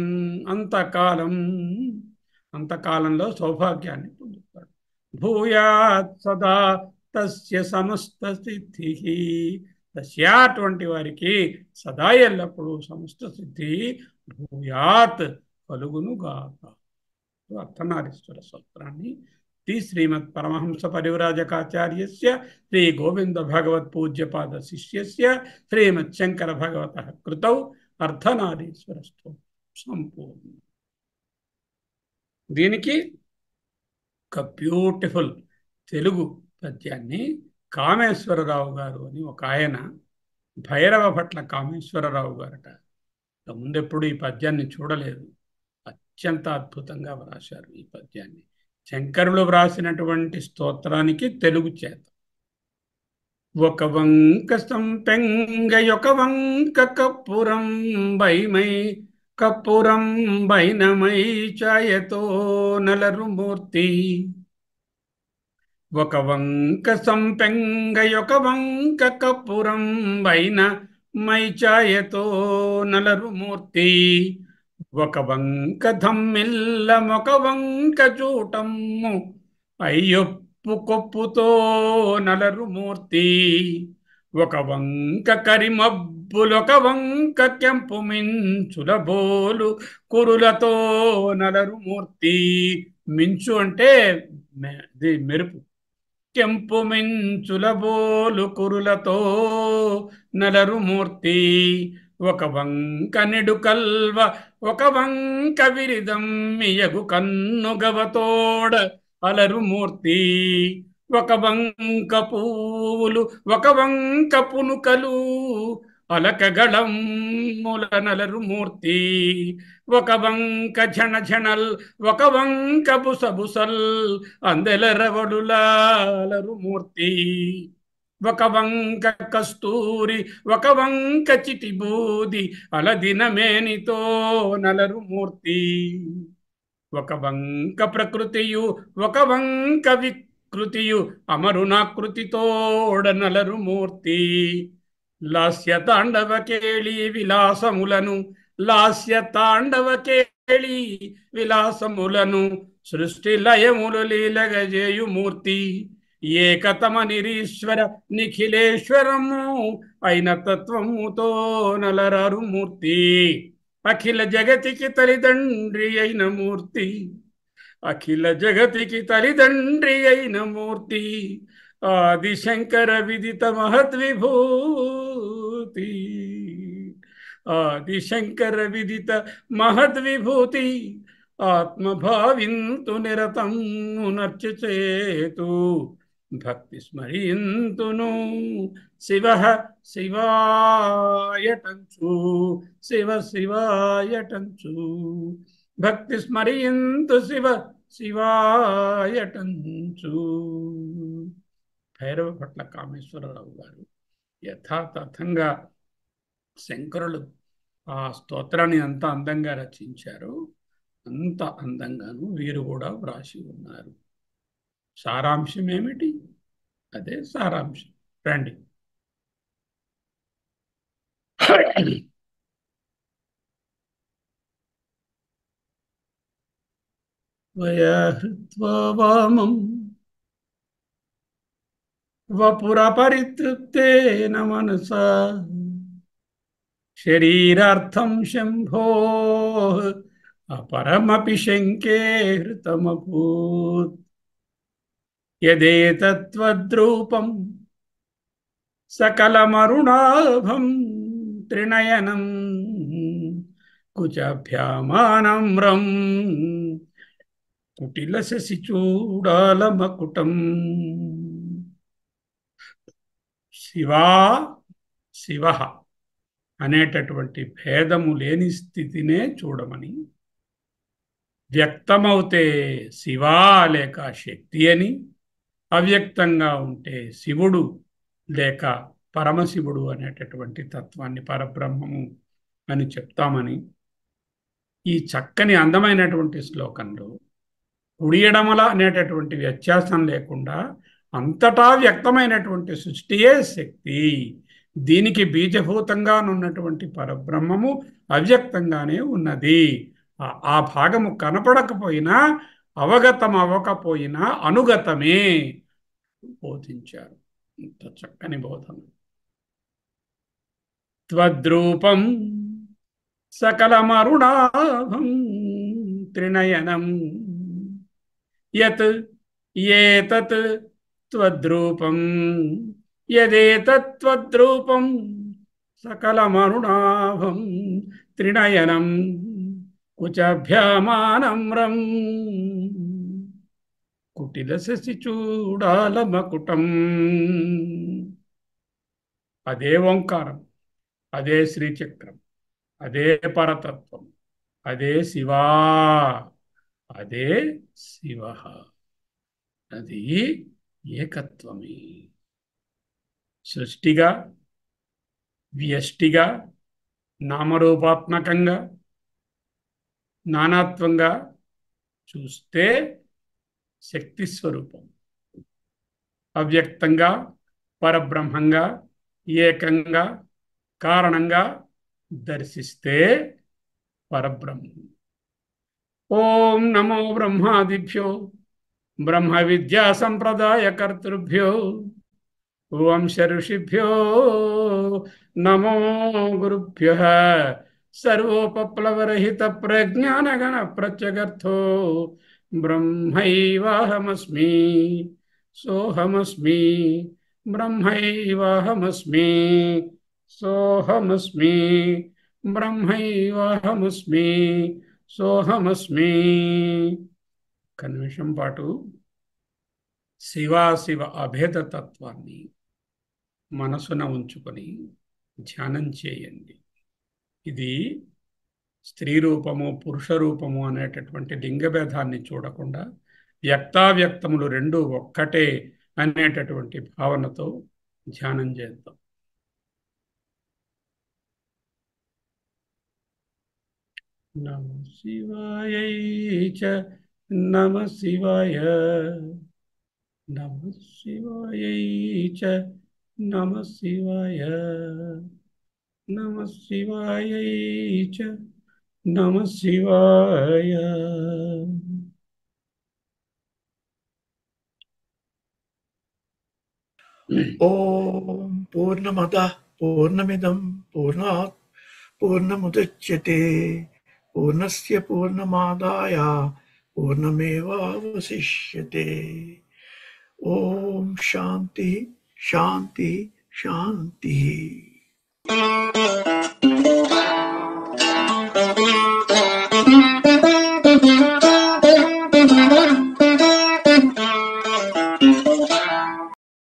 అంతకాలం, అంతకాలంలో సౌభాగ్యాన్ని పొందుతాడు. భూయాత్ సదా తస్య సమస్త సిద్ధి, తస్య అటువంటి వారికి సదా ఎల్లప్పుడూ సమస్త సిద్ధి భూయాత్ కలుగునుగాక. అర్ధనారీశ్వర స్తోత్రాన్ని శ్రీ శ్రీమద్ పరమహంస పరివ్రాజకాచార్యస్య శ్రీ గోవింద భగవత్ పూజ్యపాద శిష్యస్య శ్రీమద్ శంకర భగవత కృతౌ అర్ధనారీశ్వర స్తోత్రం సంపూర్ణం. దీనికి ఒక బ్యూటిఫుల్ తెలుగు పద్యాన్ని కామేశ్వరరావు గారు అని ఒక ఆయన, భైరవ భట్ల కామేశ్వరరావు గారట, ముందెప్పుడు ఈ పద్యాన్ని చూడలేదు, అత్యంత అద్భుతంగా వ్రాశారు ఈ పద్యాన్ని. శంకరులు వ్రాసినటువంటి స్తోత్రానికి తెలుగు చేత. ఒక వంక సంపెంగ ఒక వంక కప్పురం బైమై, కప్పురం బైనమై ఛాయతో నలరు మూర్తి. ఒక వంక సంపెంగ ఒక వంక కప్పురం బైన మై ఛాయతో నలరు మూర్తి. ఒక వంక ధమ్మిల్లమొక వంక చూటమ్ము అయ్యొప్పు కొప్పుతో నలరు మూర్తి. ఒక వంక కరిమబ్బులొక వంక కెంపు మించుల బోలు కురులతో నలరు మూర్తి. మించు అంటే మెరుపు. కెంపు మించుల బోలు కురులతో నలరు మూర్తి. ఒక వంక నిడు కల్వ ఒక వంక విరిదమ్మియగు కన్ను గవతోడ అలరు మూర్తి. ఒక వంక పువ్వులు ఒక వంక పునుకలు అలకగళముల నలరు మూర్తి. ఒక వంక ఝణ ఝణల్ ఒక వంక బుసబుసల్ అందెలరవడులాలరు మూర్తి. ఒక వంక కస్తూరి ఒక వంక చిటిబూది అలదిన మేనితో నలరు మూర్తి. ఒక వంక ప్రకృతియు ఒక వంక వికృతియు అమరునాకృతితోడ నలరు మూర్తి. లాస్య తాండవ కేళి విలాసములను, లాస్య తాండవ కేళి విలాసములను సృష్టి లయములు లీలగజేయు మూర్తి. ఏకతమ నిరీశ్వర నిఖిలేశ్వరము అయిన తత్వముతో నలరారు మూర్తి. అఖిల జగతికి తల్లిదండ్రి అయిన మూర్తి, అఖిల జగతికి తల్లిదండ్రి అయిన మూర్తి. ఆదిశంకర విదిత మహద్విభూతి, ఆదిశంకర విదిత మహద్విభూతి. ఆత్మభావింతు నిరతం నర్చచేతు, భక్తి స్మరింతును శివ శివాయటంచు, శివ శివాయటంచు. భక్తి స్మరింతు శివ శివాయటంచు. భైరవ భట్ల కామేశ్వరరావు గారు యథాతథంగా శంకరులు ఆ స్తోత్రాన్ని అంత అందంగా రచించారు, అంత అందంగాను వీరు కూడా వ్రాసి ఉన్నారు. సారాంశం ఏమిటి? అదే సారాంశం. రండి. వయహృత్వా వామం వపుర పరితృప్తేన మనసా శరీరార్థం శంభో అపరమపి శంకే హృతమభూత్. యదేతత్వద్రూపం సకలమరుణాభం త్రినయనం కుచభ్యామానమ్రం కుటిల శశిచూడాలమకుటం. శివా శివ అనేటటువంటి భేదము లేని స్థితినే చూడమని, వ్యక్తమవుతే శివా లేక శక్తి అని, అవ్యక్తంగా ఉంటే శివుడు లేక పరమశివుడు అనేటటువంటి తత్వాన్ని పరబ్రహ్మము అని చెప్తామని, ఈ చక్కని అందమైనటువంటి శ్లోకంలో కుడి ఎడమల అనేటటువంటి వ్యత్యాసం లేకుండా అంతటా వ్యక్తమైనటువంటి సృష్టియే శక్తి. దీనికి బీజభూతంగా ఉన్నటువంటి పరబ్రహ్మము అవ్యక్తంగానే ఉన్నది. ఆ భాగము కనపడకపోయినా, అవగతం అవ్వకపోయినా అనుగతమే బోధించారు. ఇంత చక్కని బోధన. త్వద్రూపం సకలమరుణాభం త్రినయనం యత్ ఏతత్ త్వద్రూపం యదేతత్ త్వద్రూపం సకలమరుణాభం త్రినయనం కుచభ్యామానమ్రం కుటిల శశి చూడాలమకుటం. అదే ఓంకారం, అదే శ్రీచక్రం, అదే పరతత్వం, అదే శివా, అదే శివ. అది ఏకత్వమే. సృష్టిగా, వ్యష్టిగా, నామరూపాత్మకంగా, నానాత్వంగా చూస్తే శక్తి స్వరూపం. అవ్యక్తంగా, పరబ్రహ్మంగా, ఏకంగా, కారణంగా దర్శిస్తే పరబ్రహ్మం. ఓం నమో బ్రహ్మాదిభ్యో బ్రహ్మ విద్యా సంప్రదాయ కర్తృభ్యో వంశ ఋషిభ్యో నమో గురుభ్యః. సర్వోపప్లవరహిత ప్రజ్ఞానగణ ప్రత్యగర్థో బ్రహ్మైవాహమస్మి సోహమస్మి. బ్రహ్మైవాహమస్మి సోహమస్మి. బ్రహ్మైవాహమస్మి సోహమస్మి. ఒక్క నిమిషం పాటు శివాశివ అభేదతత్వాన్ని మనసున ఉంచుకొని ధ్యానం చేయండి. ఇది స్త్రీ రూపము, పురుష రూపము అనేటటువంటి లింగభేదాన్ని చూడకుండా వ్యక్తావ్యక్తములు రెండు ఒక్కటే అనేటటువంటి భావనతో ధ్యానం చేద్దాం. నమ శివాయ చ నమ శివాయ. నమ శివాయ చ నమ శివాయ. నమ శివాయ చ నమ శివాయ. ఓం పూర్ణమదః పూర్ణమిదం పూర్ణాత్ పూర్ణముదచ్యతే పూర్ణస్య పూర్ణమాదాయ పూర్ణమేవావశిష్యతే. ఓం శాంతి శాంతి శాంతి.